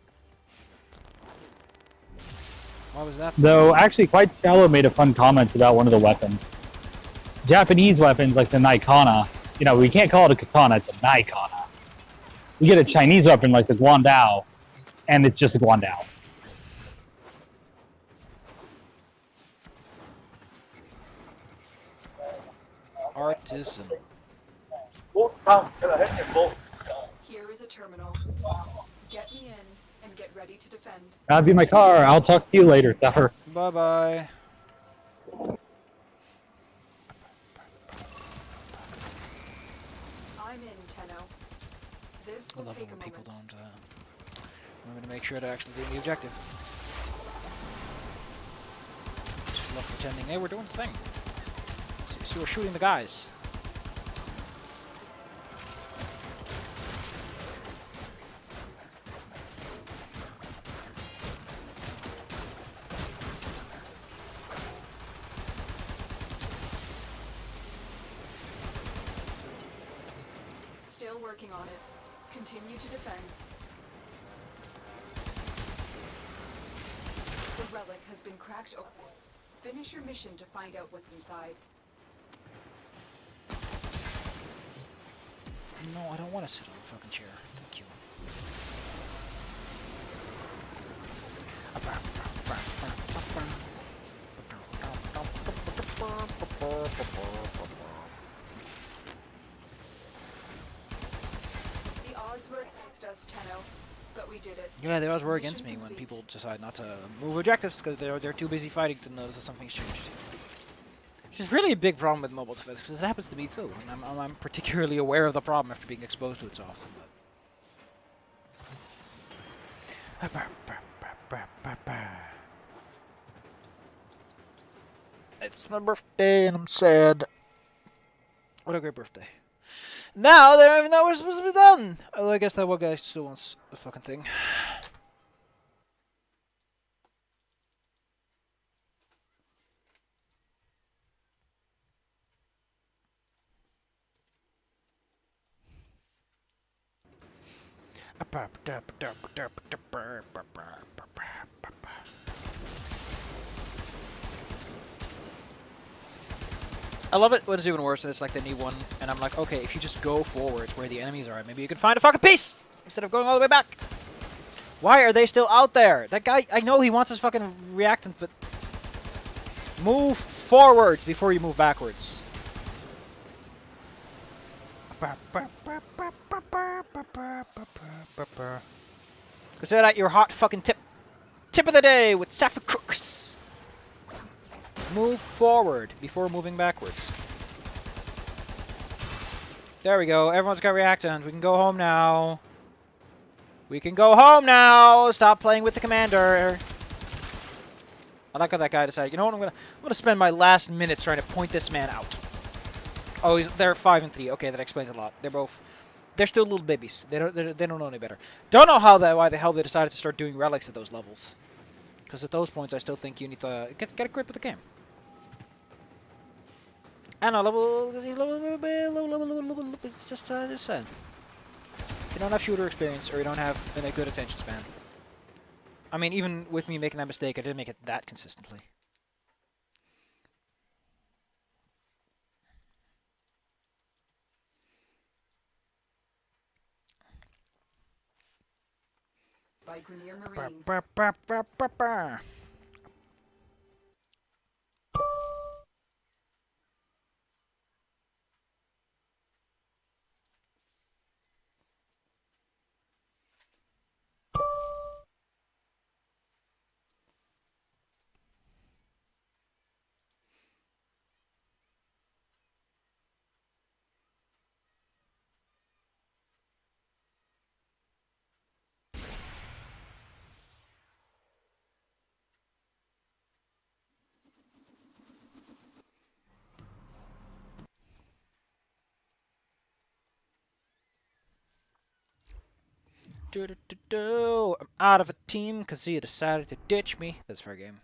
Why was that? Though, actually, Quite Shallow made a fun comment about one of the weapons. Japanese weapons like the Naikana, you know, we can't call it a katana, it's a Naikana. We get a Chinese weapon like the Guandao, and it's just a Guandao. Artisan. Here is a terminal. Get me in and get ready to defend. That'll be my car. I'll talk to you later, Suffer. Bye bye. I'm in, Tenno. This I will love it take a when people moment. don't. I'm going to make sure to actually do the objective. Just love pretending, hey, we're doing the thing. So we're shooting the guys. Still working on it. Continue to defend. The relic has been cracked open. Finish your mission to find out what's inside. No, I don't want to sit on the fucking chair. Thank you. The odds were against us, Tenno, but we did it. Yeah, they always were Mission against me when complete. people decide not to move objectives because they're too busy fighting to notice that something's changed. Which is really a big problem with mobile defense because it happens to me too, and I'm particularly aware of the problem after being exposed to it so often. It's my birthday and I'm sad. What a great birthday. Now they don't even know we're supposed to be done! Although I guess that one guy still wants the fucking thing. I love it when it's even worse and it's like the new one, and I'm like, okay, if you just go forwards where the enemies are, maybe you can find a fucking piece instead of going all the way back. Why are they still out there? That guy, I know he wants his fucking reactant, but move forwards before you move backwards. Consider that your hot fucking tip. Tip of the day with Sci-Fi Crooks. Move forward before moving backwards. There we go. Everyone's got reactant. We can go home now. We can go home now. Stop playing with the commander. I like how that guy decided, you know what, I'm gonna spend my last minutes trying to point this man out. Oh, they're 5 and 3. Okay, that explains a lot. They're still little babies. They don't know any better. Don't know why the hell they decided to start doing relics at those levels. Because at those points, I still think you need to get a grip of the game. I know, just saying. If you don't have shooter experience or you don't have a good attention span. I mean, even with me making that mistake, I didn't make it that consistently. By Grenier Marines. I'm out of a team because he decided to ditch me. That's fair game.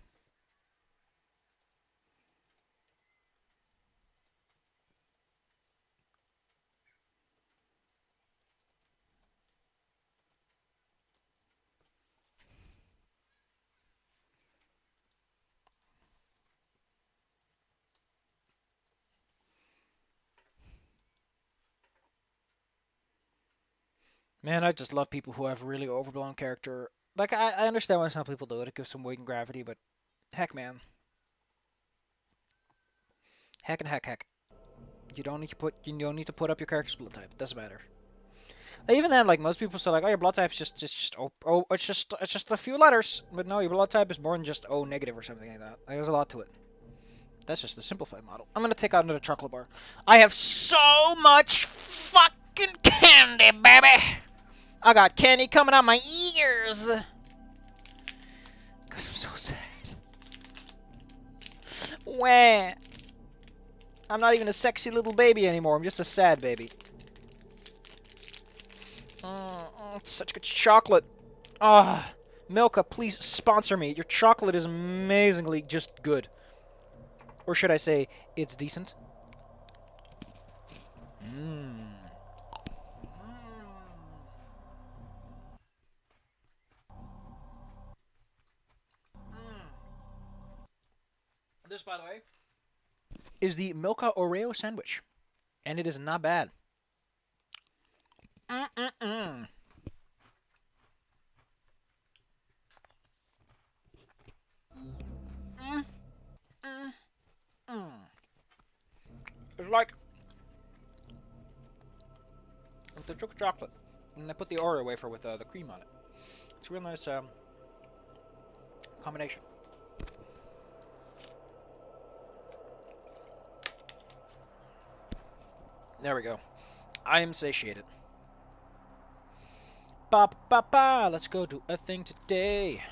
Man, I just love people who have really overblown character. Like, I understand why some people do it. It gives some weight and gravity, but heck, man. Heck and heck. You don't need to put up your character's blood type. It doesn't matter. Even then, like, most people say, like, oh, your blood type's just it's just a few letters. But no, your blood type is more than just O negative or something like that. Like, there's a lot to it. That's just the simplified model. I'm gonna take out another chocolate bar. I have so much fucking candy, baby. I got candy coming out my ears. Cause I'm so sad. Wah. I'm not even a sexy little baby anymore. I'm just a sad baby. It's such good chocolate. Ah, Milka, please sponsor me. Your chocolate is amazingly just good. Or should I say, it's decent? This, by the way, is the Milka Oreo sandwich. And it is not bad. It's like if they took chocolate and they put the Oreo wafer with the cream on it. It's a real nice combination. There we go. I am satiated. Ba ba ba. Let's go do a thing today.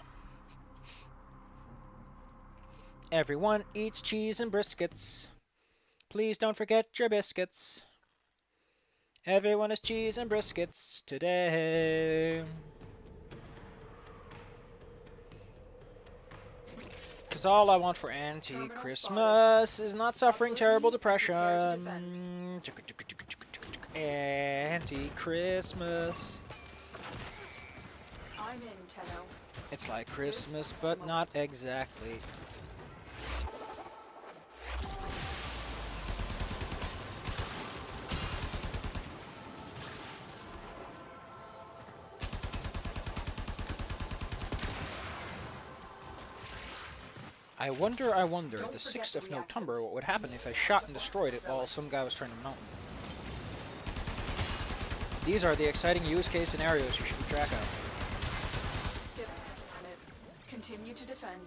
Everyone eats cheese and briskets. Please don't forget your biscuits. Everyone has cheese and briskets today. Cause all I want for anti-Christmas is not suffering terrible depression. Anti-Christmas. I'm in, Tenno. It's like Christmas, but not exactly. I wonder, the 6th of November, what would happen if I shot and destroyed it while some guy was trying to mount me? These are the exciting use case scenarios you should keep track of. Stick on it. Continue to defend.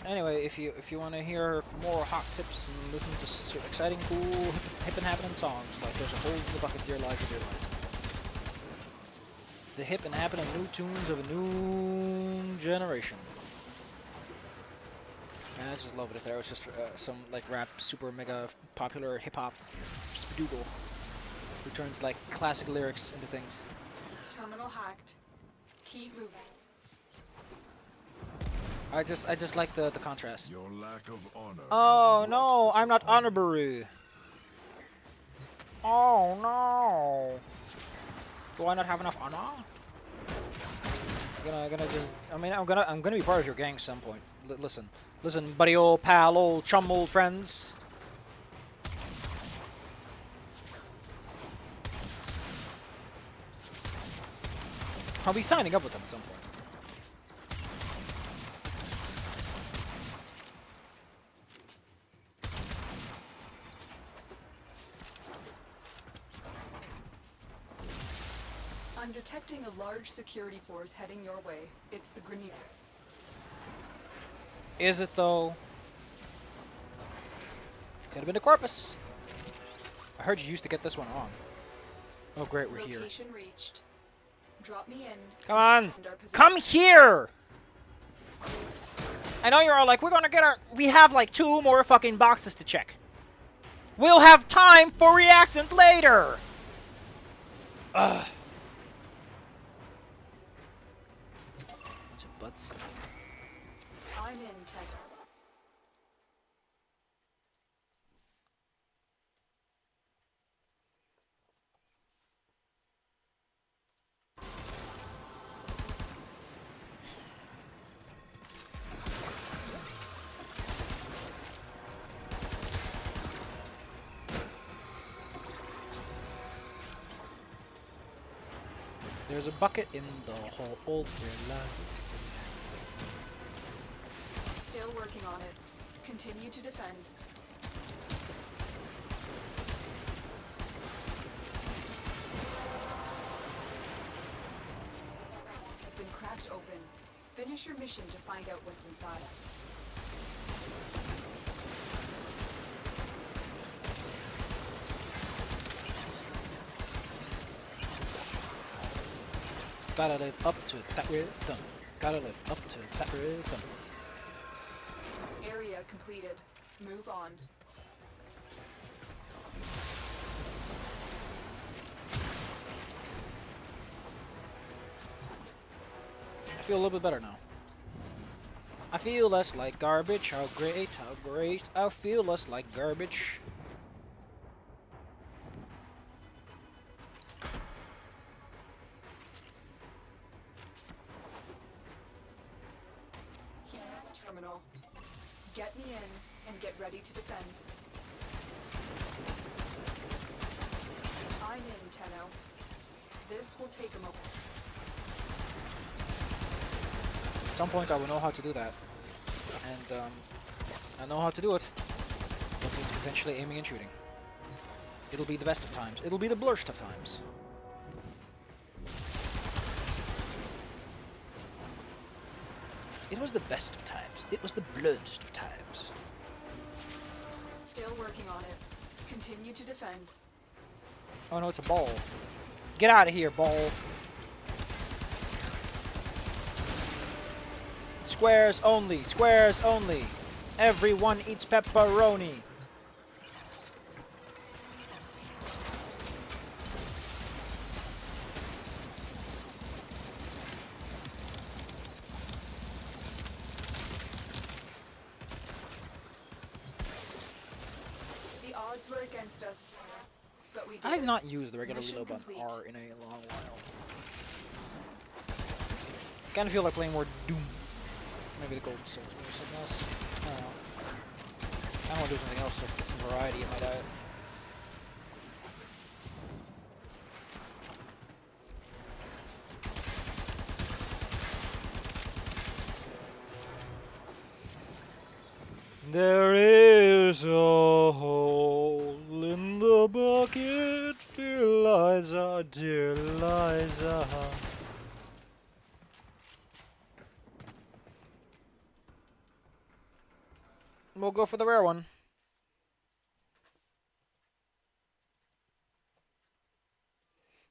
Anyway, if you want to hear more hot tips and listen to exciting, cool, hip and happening songs, like there's a hole in the bucket, Dear Lies of Dear Lies. The hip and happening new tunes of a new generation. Man, I just love it if there was just some like rap, super mega popular hip hop spadoodle who turns like classic lyrics into things. Terminal hacked. Keep moving. I just like the contrast. Your lack of honor. Oh has no, brought I'm not this upon you. honorable. Oh no. Do I not have enough honor? I'm gonna just. I mean, I'm gonna be part of your gang at some point. Listen, buddy, old pal, old chum, old friends. I'll be signing up with them at some point. I'm detecting a large security force heading your way. It's the Grenier. Is it though? Could have been a Corpus. I heard you used to get this one wrong. Oh great, we're here. Location reached. Drop me in. Come on! and our position. Come here! I know you're all like, we have like 2 more fucking boxes to check. We'll have time for reactant later! Ugh. Some butts. I'm in, Tech. There's a bucket in the hole. Still working on it. Continue to defend. It's been cracked open. Finish your mission to find out what's inside. Gotta live up to that rhythm. Gotta live up to that rhythm. Area completed. Move on. I feel a little bit better now. I feel less like garbage. How great, how great. I feel less like garbage. Here's the terminal. Get me in and get ready to defend. I'm in, Tenno. This will take a moment. At some point I will know how to do that. And I know how to do it. But eventually aiming and shooting. It'll be the best of times. It'll be the blurst of times. It was the best of times. It was the blurst of times. Still working on it. Continue to defend. Oh no, it's a ball. Get out of here, ball. Squares only, squares only. Everyone eats pepperoni. The odds were against us, but we did. I have not used the regular Mission reload button complete. R in a long while. Kinda feel like playing more Doom. Maybe the Golden Souls or something else. I don't know. I want to do something else to get some variety in my diet. There is a hole in the Liza, dear Liza. We'll go for the rare one.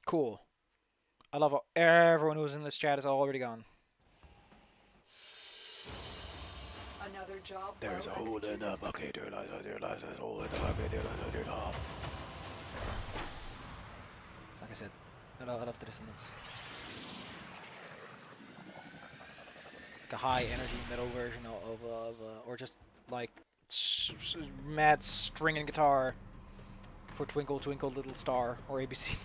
Cool. I love how everyone who's in this chat is already gone. Another job. There's a well hole in executed. the bucket, dear Liza, dear Liza, there's a hole in the bucket, dear Liza, dear Liza. Like I said, I love the dissonance. Like a high energy metal version of or just like mad string and guitar for Twinkle Twinkle Little Star or ABC.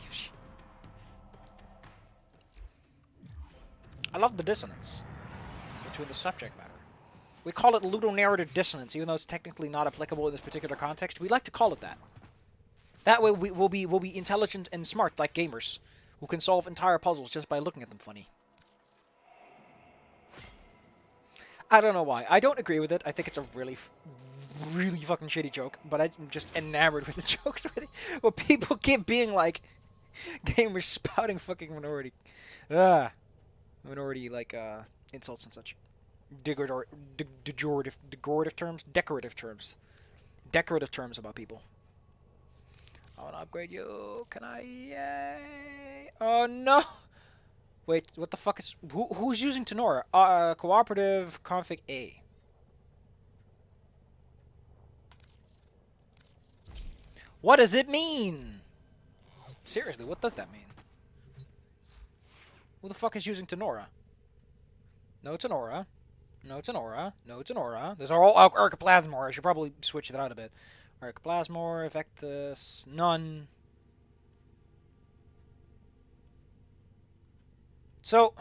I love the dissonance between the subject matter. We call it ludonarrative dissonance, even though it's technically not applicable in this particular context. We like to call it that. That way we'll be intelligent and smart like gamers who can solve entire puzzles just by looking at them funny. I don't know why. I don't agree with it. I think it's a really fucking shitty joke, but I'm just enamored with the jokes with it. Well, people keep being like, gamers spouting fucking minority like insults and such. Decorative terms about people. I want to upgrade you. Can I? Yay! Oh no! Wait, what the fuck is... Who's using Tenora? Cooperative config A. What does it mean? Seriously, what does that mean? Who the fuck is using Tenora? No Tenora. No Tenora. No Tenora. There's all Archiplasmor. I should probably switch that out a bit. Archiplasmor, Effectus, none. So...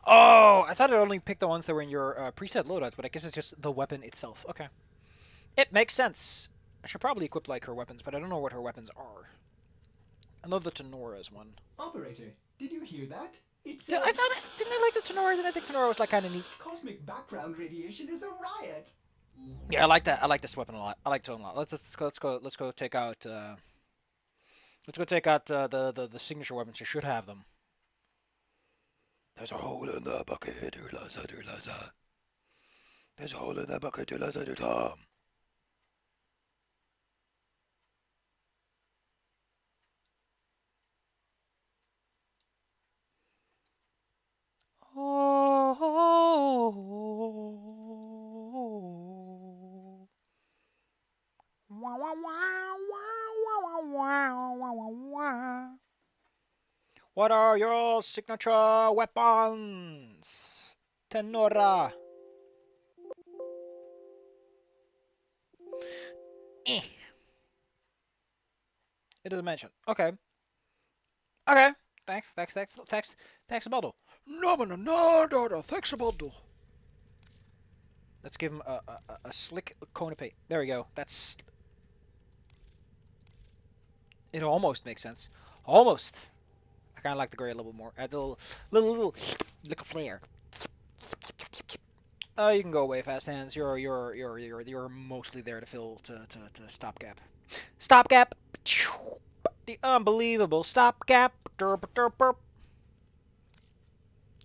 Oh, I thought it only picked the ones that were in your preset loadouts, but I guess it's just the weapon itself. Okay. It makes sense. I should probably equip like her weapons, but I don't know what her weapons are. I know the Tenora is one. Operator, did you hear that? It's I thought didn't I like the Tenora? Didn't I think Tenora was like kind of neat? cosmic background radiation is a riot. Yeah, I like that. I like this weapon a lot. I like Tone a lot. Let's go take out the signature weapons. You should have them. There's a hole in the bucket, dear Liza, dear Liza. There's a hole in the bucket, dear Liza, dear Tom. Oh. Wah, wah, wah, wah, wah, wah, wah, wah. What are your signature weapons, Tenora? It doesn't mention. Okay. Okay. Thanks, a bundle. No, thanks a bundle. Let's give him a slick cone of paint. There we go. That's... It almost makes sense. Almost. I kind of like the gray a little bit more. Adds a little lick of flair. You can go away, Fast Hands. You're mostly there to fill to stopgap. Stopgap. The unbelievable stopgap. Derp, derp, derp.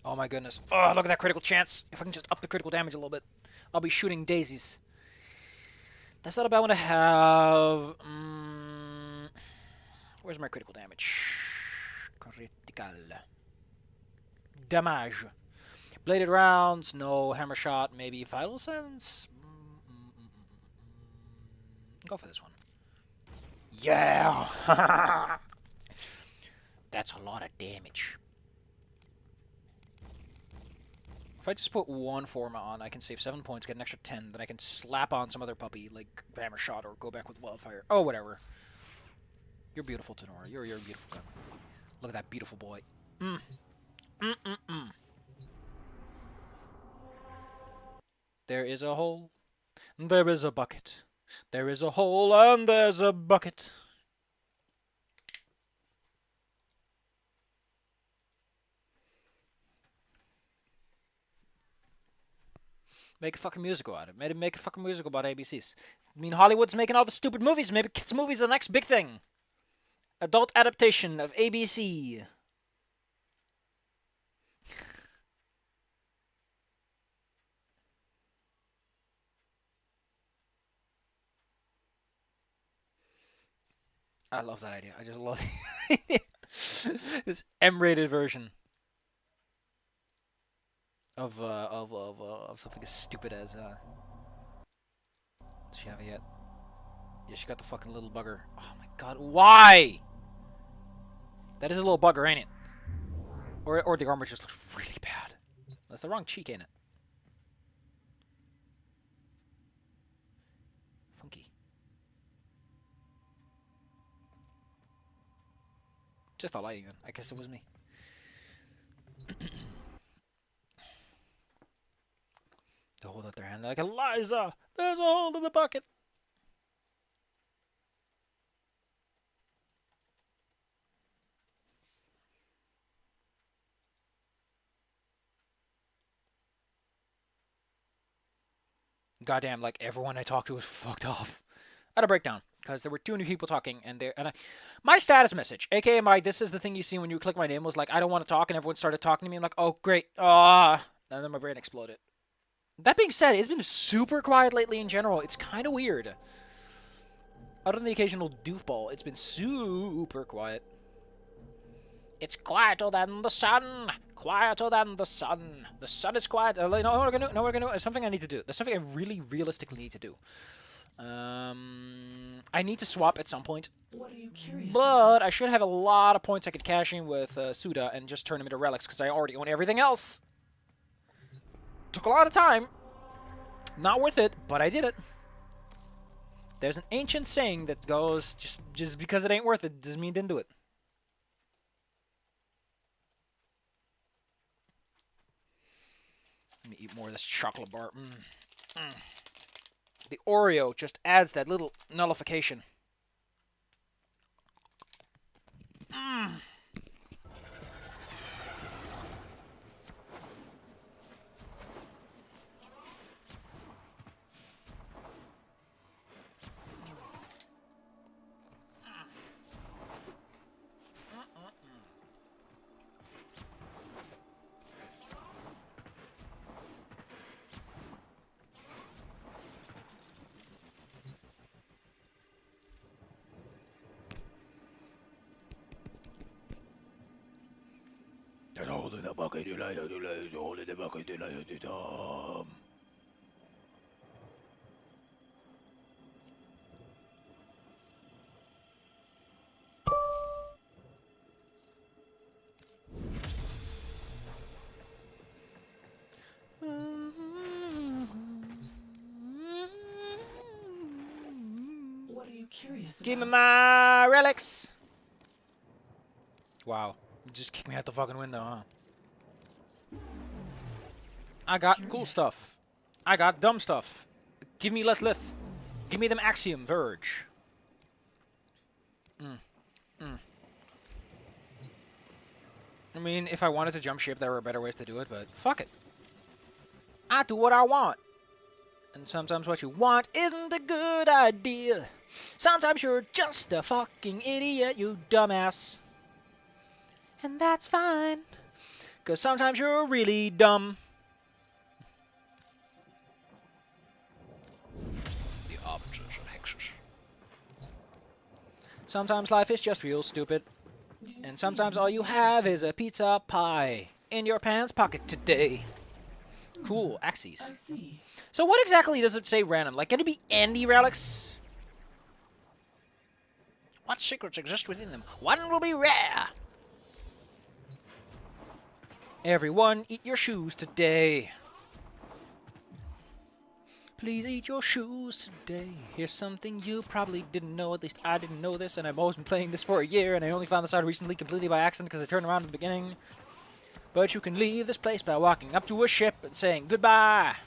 Oh my goodness. Oh, look at that critical chance. If I can just up the critical damage a little bit, I'll be shooting daisies. That's not a bad one to have. Where's my critical damage? Critical. Damage. Bladed rounds, no hammer shot, maybe vital sense. Go for this one. Yeah! That's a lot of damage. If I just put one Forma on, I can save 7 points, get an extra 10, then I can slap on some other puppy, like Hammer Shot, or go back with Wildfire. Oh, whatever. You're beautiful, Tenora. You're a beautiful gun. Look at that beautiful boy. There is a hole. There is a bucket. There is a hole and there's a bucket. Make a fucking musical out of it. Make a fucking musical about ABCs. I mean, Hollywood's making all the stupid movies. Maybe kids' movies are the next big thing. Adult adaptation of ABC. I love that idea. I just love it. This M-rated version of something as stupid as Does she have it yet? Yeah, she got the fucking little bugger. Oh my god, why? That is a little bugger, ain't it? Or the armor just looks really bad. That's the wrong cheek, ain't it? Funky. Just the lighting then. I guess it was me. They hold out their hand like, Eliza, there's a hole in the bucket. Goddamn, like everyone I talked to was fucked off. I had a breakdown because there were too many people talking, and my status message, aka this is the thing you see when you click my name, was like, I don't want to talk, and everyone started talking to me. I'm like, oh great, and then my brain exploded. That being said, it's been super quiet lately in general. It's kind of weird. Other than the occasional doofball, it's been super quiet. It's quieter than the sun. Quieter than the sun. The sun is quiet. No, we're gonna do. It's something I need to do. There's something I really realistically need to do. I need to swap at some point. What are you curious But about? I should have a lot of points I could cash in with Suda and just turn them into relics because I already own everything else. Took a lot of time. Not worth it, but I did it. There's an ancient saying that goes, just because it ain't worth it doesn't mean you didn't do it. Let me eat more of this chocolate bar. The Oreo just adds that little nullification. What are you curious Give me about? my relics. Wow. You just kicked me out the fucking window, huh? I got cool Curious. stuff. I got dumb stuff. Give me less lith. Give me them axiom verge. I mean, if I wanted to jump ship, there were better ways to do it, but fuck it. I do what I want. And sometimes what you want isn't a good idea. Sometimes you're just a fucking idiot, you dumbass. And that's fine. 'Cause sometimes you're really dumb. The arbiters and hexes. Sometimes life is just real stupid. And sometimes all you have is a pizza pie in your pants pocket today. Cool, axes. I see. So what exactly does it say random? Like, can it be any relics? What secrets exist within them? One will be rare. Everyone, eat your shoes today. Please eat your shoes today. Here's something you probably didn't know. At least I didn't know this, and I've always been playing this for a year, and I only found this out recently completely by accident because I turned around at the beginning. But you can leave this place by walking up to a ship and saying goodbye.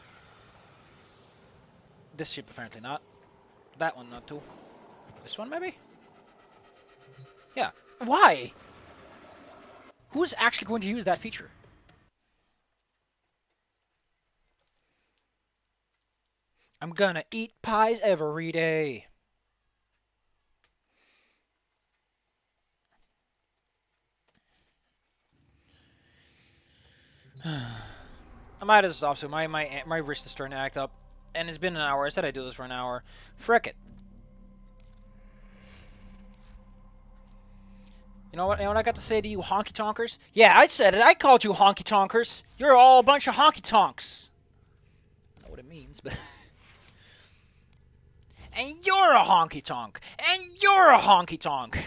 This ship apparently not. That one not too. This one maybe? Yeah. Why? Who is actually going to use that feature? I'm gonna eat pies every day. I might have stopped soon. My wrist is starting to act up. And it's been an hour. I said I'd do this for an hour. Frick it. You know what I got to say to you honky tonkers? Yeah, I said it. I called you honky tonkers. You're all a bunch of honky tonks. I don't know what it means, but... And you're a honky tonk. And you're a honky tonk.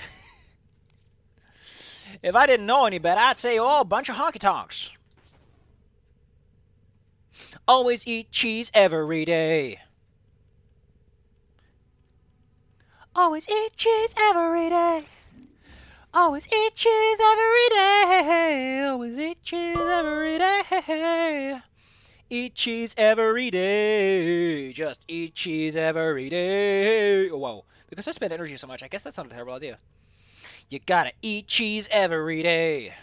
If I didn't know any better, I'd say all a bunch of honky tonks. Always eat cheese every day. Always eat cheese every day. Always eat cheese every day. Always eat cheese every day. Eat cheese every day. Just eat cheese every day. Oh, whoa. Because I spend energy so much, I guess that's not a terrible idea. You gotta eat cheese every day.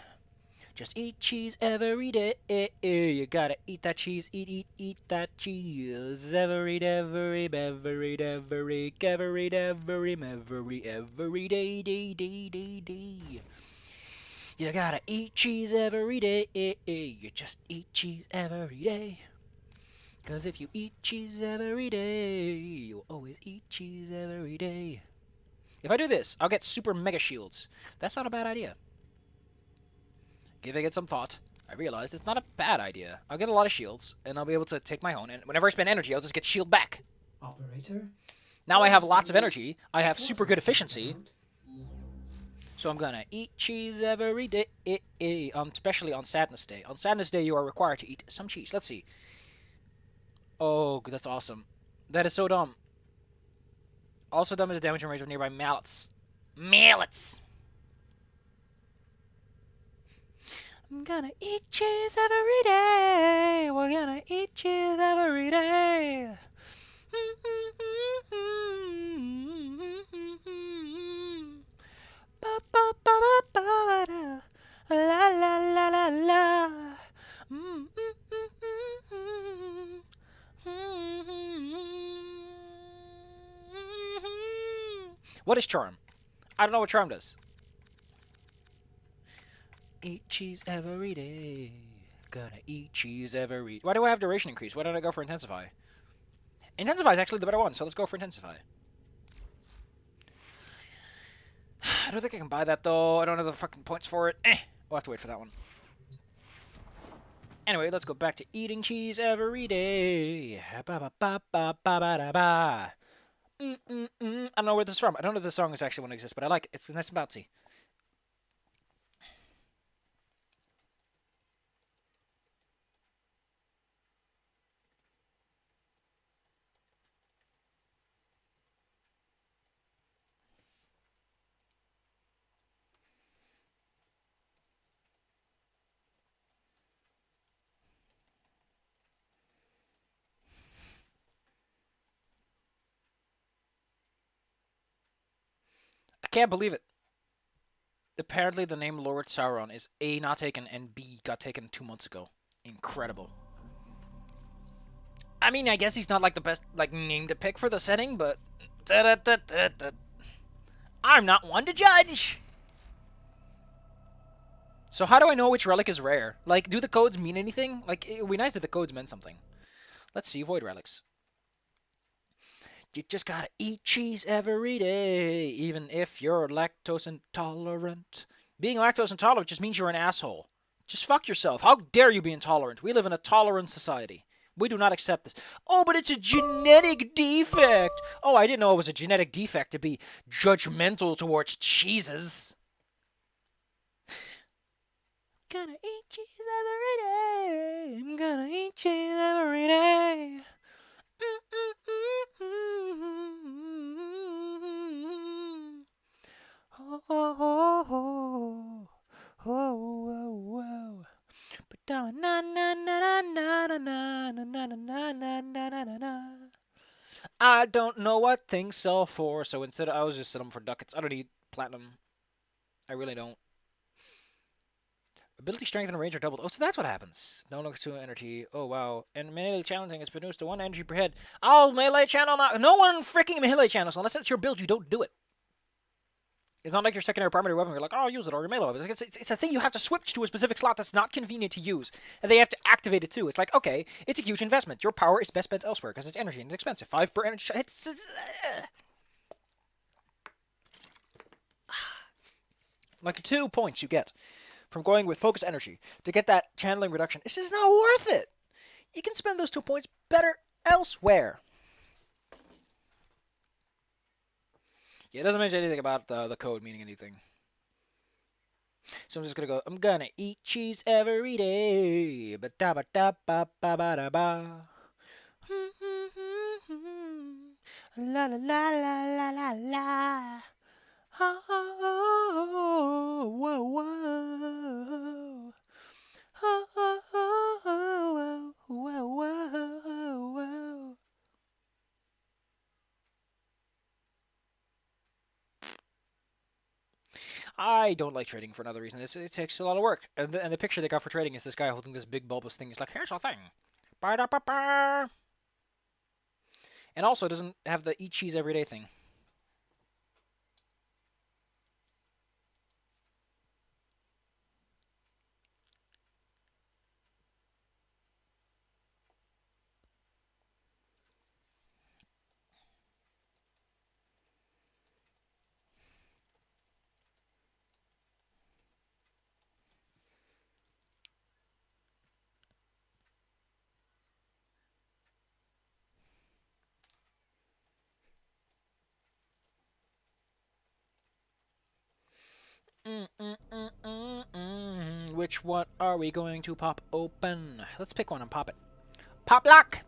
Just eat cheese every day. You gotta eat that cheese. Eat that cheese. Every day, every day. You gotta eat cheese every day. You just eat cheese every day. Cause if you eat cheese every day, you'll always eat cheese every day. If I do this, I'll get super mega shields. That's not a bad idea. Giving it some thought, I realized it's not a bad idea. I'll get a lot of shields, and I'll be able to take my own, and whenever I spend energy, I'll just get shield back. Operator? Now I have lots of energy, I have super good efficiency, so I'm gonna eat cheese every day, especially on Sadness Day. On Sadness Day, you are required to eat some cheese. Let's see. Oh, that's awesome. That is so dumb. Also dumb is the damage and range of nearby mallets. Mallets! I'm gonna eat cheese every day. We're gonna eat cheese every day. La la la la la. What is charm? I don't know what charm does. Eat cheese every day. Gotta eat cheese every... Why do I have duration increase? Why don't I go for intensify? Intensify is actually the better one, so let's go for intensify. I don't think I can buy that, though. I don't have the fucking points for it. We'll have to wait for that one. Anyway, let's go back to eating cheese every day. I don't know where this is from. I don't know if this song is actually one exists, but I like it. It's nice and bouncy. I can't believe it. Apparently, the name Lord Sauron is A, not taken, and B, got taken 2 months ago. Incredible. I mean, I guess he's not like the best name to pick for the setting, but I'm not one to judge. So how do I know which relic is rare? Like, do the codes mean anything? Like, it would be nice if the codes meant something. Let's see, void relics. You just gotta eat cheese every day, even if you're lactose intolerant. Being lactose intolerant just means you're an asshole. Just fuck yourself. How dare you be intolerant? We live in a tolerant society. We do not accept this. Oh, but it's a genetic defect. Oh, I didn't know it was a genetic defect to be judgmental towards cheeses. Gonna eat cheese every day. I'm gonna eat cheese every day. Oh, oh, oh, oh, oh, oh, oh. Na na na na na na na na na na na. I don't know what things sell for, so instead I was just selling them for ducats. I don't need platinum. I really don't. Ability strength and range are doubled. Oh, so that's what happens. No longer to energy. Oh, wow. And melee channeling is produced to 1 energy per head. Oh, melee channel not. No one freaking melee channels. Unless it's your build, you don't do it. It's not like your secondary primary weapon. You're like, oh, I'll use it, or your melee weapon. It's a thing you have to switch to a specific slot that's not convenient to use. And they have to activate it too. It's like, okay, it's a huge investment. Your power is best spent elsewhere because it's energy and it's expensive. 5 per energy. Like the 2 points you get from going with focus energy to get that channeling reduction. This is not worth it. You can spend those 2 points better elsewhere. Yeah, it doesn't mention anything about the code meaning anything. So I'm just gonna go. I'm gonna eat cheese every day. Ba da ba da ba ba ba da ba. La la la la la la la. Oh, whoa, whoa. Oh, whoa, whoa, whoa. I don't like trading for another reason. It takes a lot of work. And the picture they got for trading is this guy holding this big bulbous thing. He's like, here's the thing. Ba-da-ba-ba. And also, it doesn't have the eat cheese every day thing. Which one are we going to pop open? Let's pick one and pop it. Pop lock!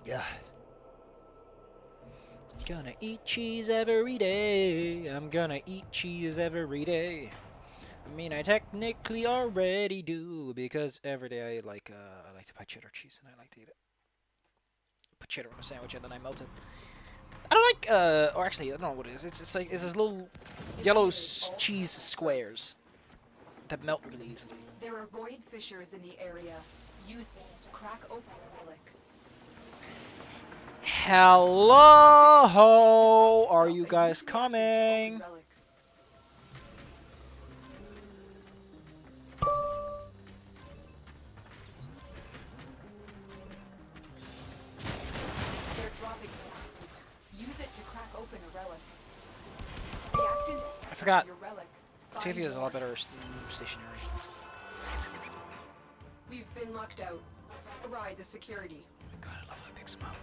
Yeah. Gonna eat cheese every day. I'm gonna eat cheese every day. I mean, I technically already do because every day I like to buy cheddar cheese and I like to eat it. Put cheddar on a sandwich and then I melt it. I don't like, or actually, I don't know what it is. It's like, it's those little yellow cheese squares that melt really easily. There are void fissures in the area. Use these to crack open a relic. Hello! Are you guys coming? Relics. They're dropping it. Use it to crack open a relic. Reactant I forgot. your relic. Tavia is a lot better stationary. We've been locked out. Override the security. God, I love how it picks them up.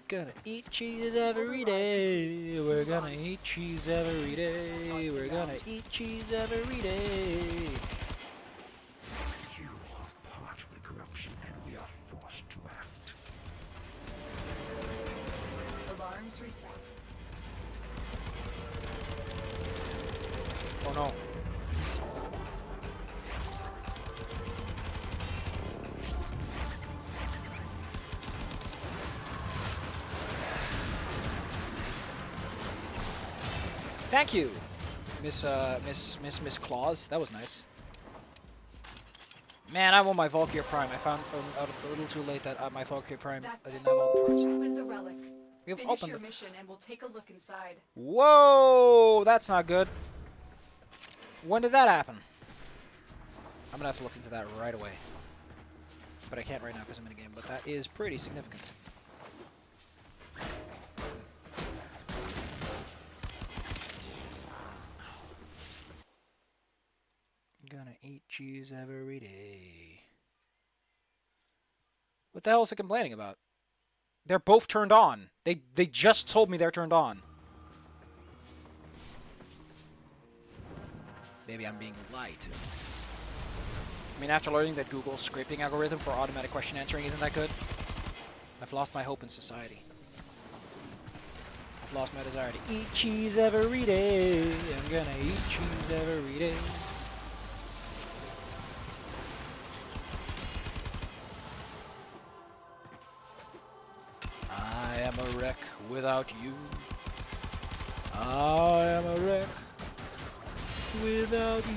Gonna eat cheese every day. We're gonna eat cheese every day. We're gonna eat cheese every day. You are part of the corruption, and we are forced to act. Alarms reset. Oh no. Thank you, Miss Claus. That was nice. Man, I want my Valkyrie Prime. I found out a little too late that my Valkyrie Prime, I didn't have all the parts. Open the relic. We've Finish opened your it. mission and we'll take a look inside. Whoa, that's not good. When did that happen? I'm gonna have to look into that right away. But I can't right now because I'm in a game. But that is pretty significant. Gonna eat cheese every day. What the hell is it complaining about? They're both turned on. They just told me they're turned on. Maybe I'm being lied to. I mean, after learning that Google's scraping algorithm for automatic question answering isn't that good, I've lost my hope in society. I've lost my desire to eat cheese every day. I'm gonna eat cheese every day. I am a wreck without you. I am a wreck without you.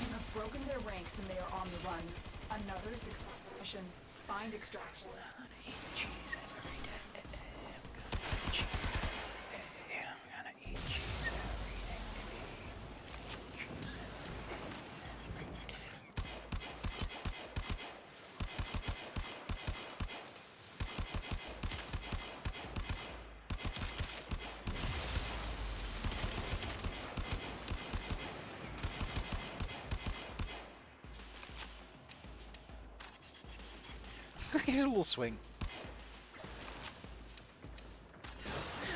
You have broken their ranks and they are on the run. Another successful mission. Find extraction. Cheese every day. I'm gonna eat cheese every day. Here's a little swing.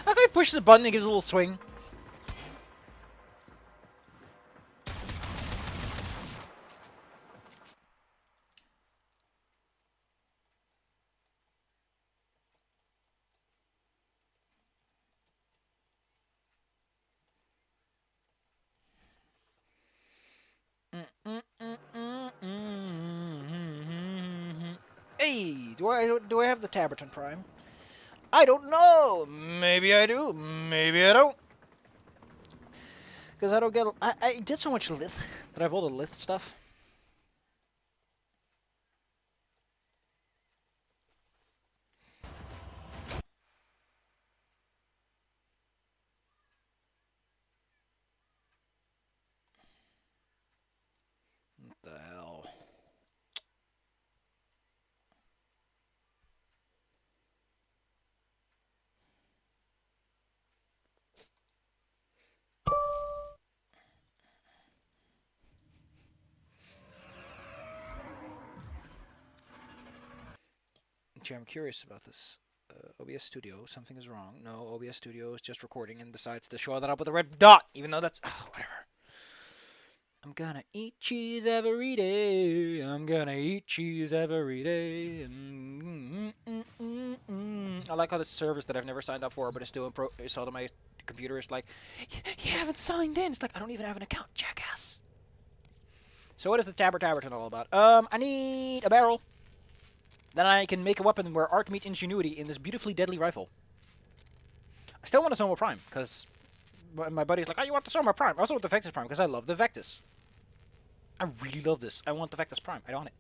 How come he pushes a button and gives a little swing? Hey, do I have the Taberton Prime? I don't know. Maybe I do. Maybe I don't. Because I don't get. I did so much lith that I have all the lith stuff. What the hell? Gee, I'm curious about this. OBS Studio, something is wrong. No, OBS Studio is just recording and decides to show that up with a red dot, even though that's whatever. I'm gonna eat cheese every day. I'm gonna eat cheese every day. I like how this service that I've never signed up for, but it's still installed on my computer. Is like, you haven't signed in. It's like I don't even have an account, jackass. So what is the Taberton all about? I need a barrel. Then I can make a weapon where art meets ingenuity in this beautifully deadly rifle. I still want a Soma Prime, because my buddy's like, oh, you want the Soma Prime? I also want the Vectus Prime, because I love the Vectus. I really love this. I want the Vectus Prime. I want it.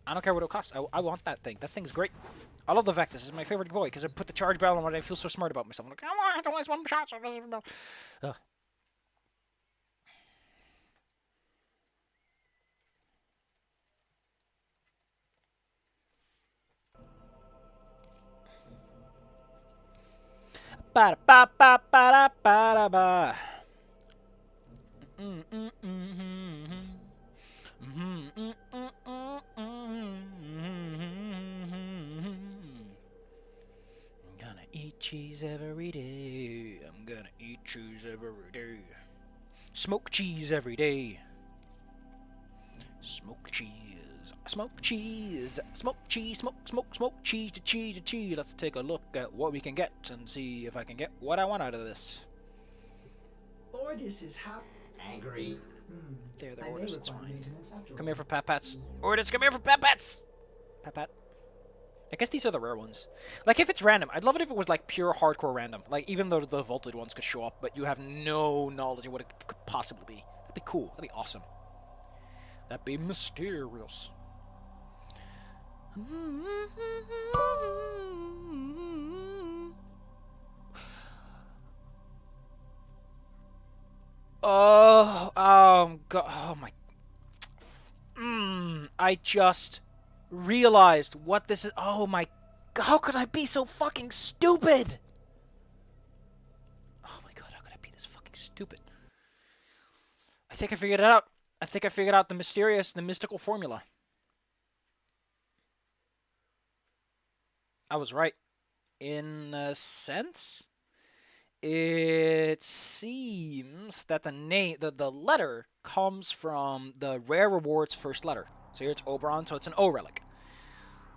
I don't care what it costs. I want that thing. That thing's great. I love the Vectus. It's my favorite boy, because I put the charge barrel on it and I feel so smart about myself. I'm like, I don't waste one shot. Ugh. Ba ba ba ba ba ba. I'm gonna eat cheese every day. I'm gonna eat cheese every day. Smoke cheese every day. Smoke cheese. Smoke cheese. Smoke cheese. Smoke cheese to cheese to cheese. Let's take a look at what we can get and see if I can get what I want out of this. Ordis is angry. There, I may Ordis, it's require fine. maintenance after Come all. here for Pat-Pats. Ordis, come here for Pat-Pats! Pat-Pat. I guess these are the rare ones. Like, if it's random, I'd love it if it was, like, pure hardcore random. Like, even though the vaulted ones could show up, but you have no knowledge of what it could possibly be. That'd be cool. That'd be awesome. That'd be mysterious. Oh, God, oh my. I just realized what this is. Oh my, how could I be so fucking stupid? Oh my god, how could I be this fucking stupid? I think I figured it out. I think I figured out the mystical formula. I was right. In a sense, it seems seems that the letter comes from the rare rewards first letter. So here it's Oberon, so it's an O relic.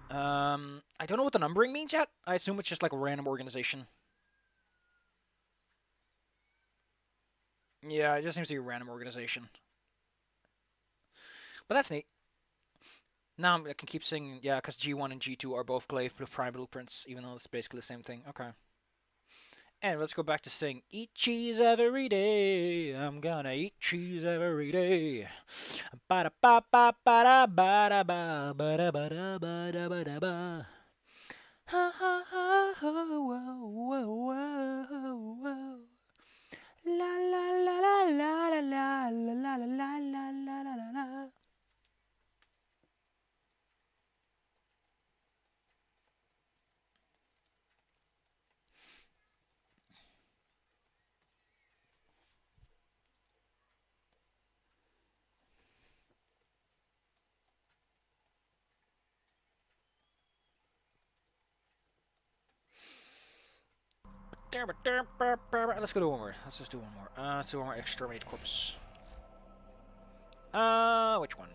I don't know what the numbering means yet. I assume it's just like a random organization. Yeah, it just seems to be a random organization. But that's neat. Now I can keep saying, yeah, because G1 and G2 are both glaive prime blueprints, even though it's basically the same thing. Okay. And let's go back to saying, eat cheese every day. I'm gonna eat cheese every day. Ba da ba ba ba da ba da ba ba da ba da ba da ba da ba. Ha ha ha whoa whoa whoa whoa. La la la la la la la la la la la la la la. Let's go do one more. Let's just do one more. Let's do one more. Exterminate corpse. Which one?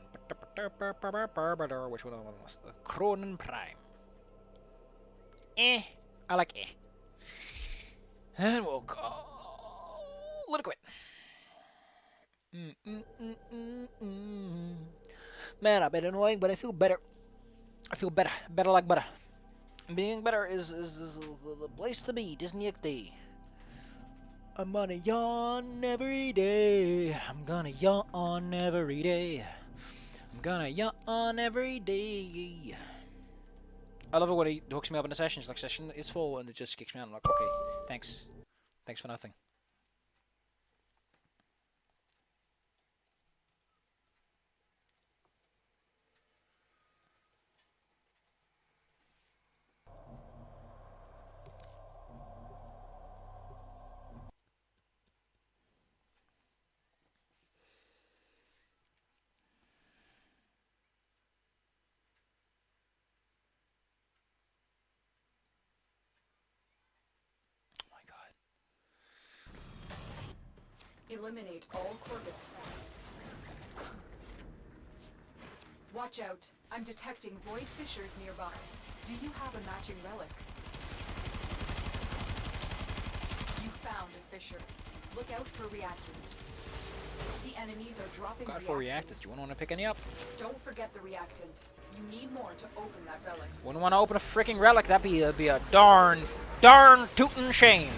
Which one was the Cronen Prime? I like And we'll go. Let it quit. Man, I've been annoying, but I feel better. I feel better. Better like butter. Being better is the place to be, Disney XD. I'm gonna yawn every day. I'm gonna yawn every day. I'm gonna yawn every day. I love it when he hooks me up in a session. It's like, session is full, and it just kicks me out. I'm like, okay, thanks. Thanks for nothing. Eliminate all Corvus threats. Watch out. I'm detecting void fissures nearby. Do you have a matching relic? You found a fissure. Look out for reactant. The enemies are dropping Got for reactants. You wouldn't want to pick any up. Don't forget the reactant. You need more to open that relic. Wouldn't want to open a freaking relic. That'd be a darn tootin' shame.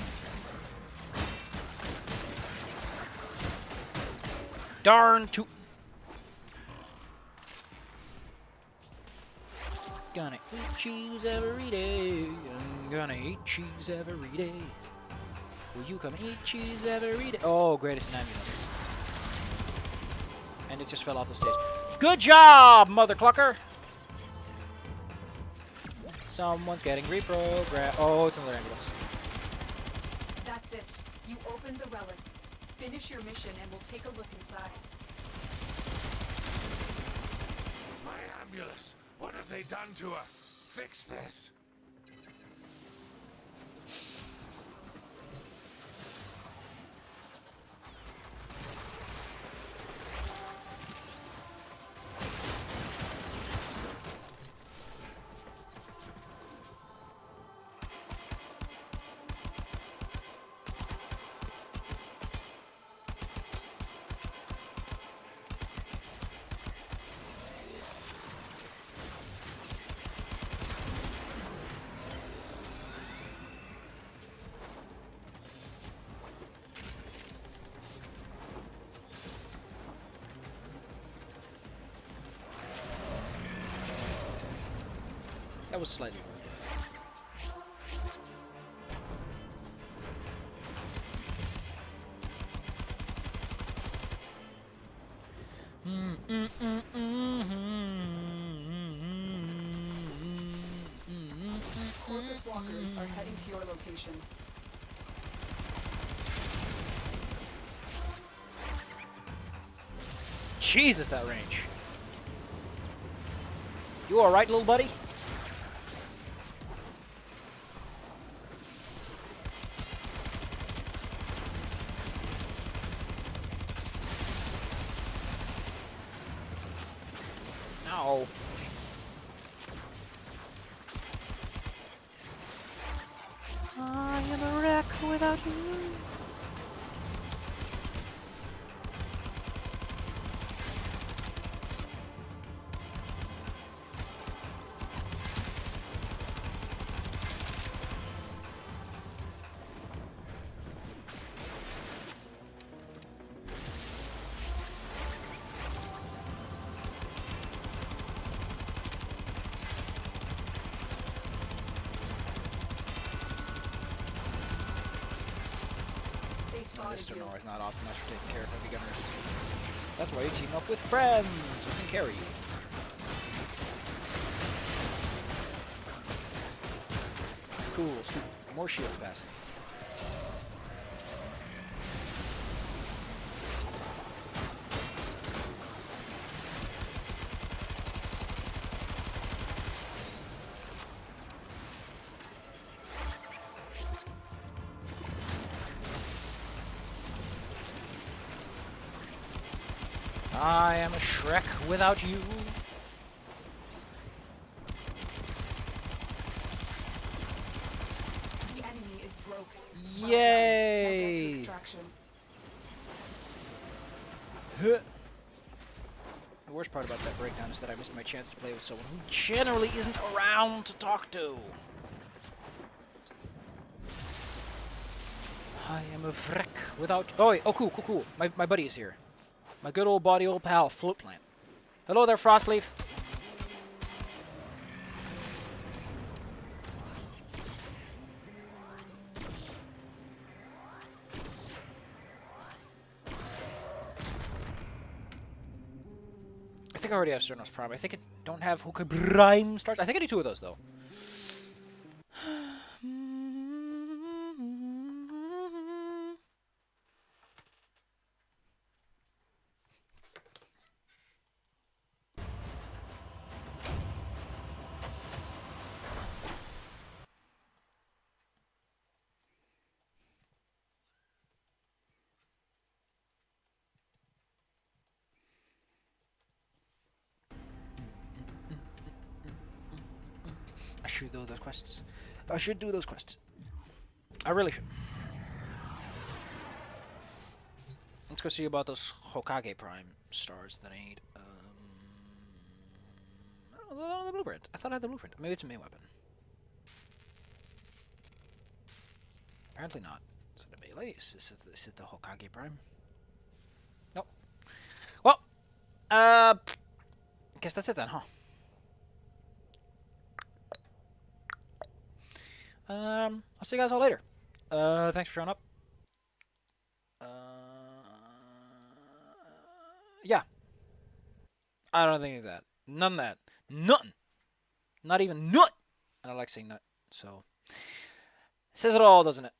Darn tootin'. Gonna eat cheese every day. I'm gonna eat cheese every day. Will you come eat cheese every day? Oh, greatest Ambulance. And it just fell off the stage. Good job, Mother Clucker! Someone's getting reprogrammed. Oh, it's another Ambulance. That's it. You opened the relic. Finish your mission and we'll take a look inside. My ambulance! What have they done to her? Fix this! That was slightly rude. Corvus walkers are heading to your location. Jesus, that range. You alright, little buddy? Ow. I am a wreck without you. They spotted Mr. you. Nor is not optimized for taking care of heavy gunners. That's why you team up with friends who can carry you. Cool, sweet. More shield capacity. I am a Shrek without you. The enemy is broken. Yay! Now get to extraction. Huh. The worst part about that breakdown is that I missed my chance to play with someone who generally isn't around to talk to. I am a wreck without... Oh, wait. Oh, cool, cool, cool. My buddy is here. My good old body, old pal, Float Plant. Hello there, Frostleaf. I think I already have Cernos Prime. I think I don't have Hookah Prime stars. I think I do 2 of those, though. I should do those quests. I should do those quests. I really should. Let's go see about those Hokage Prime stars that I need. Oh, the blueprint. I thought I had the blueprint. Maybe it's a main weapon. Apparently not. Is it a melee? Is it the Hokage Prime? Nope. Well, guess that's it then, huh? I'll see you guys all later. Thanks for showing up. Yeah. I don't think it's that. None of that. Nothing. Not even nut. I don't like saying nut, so. Says it all, doesn't it?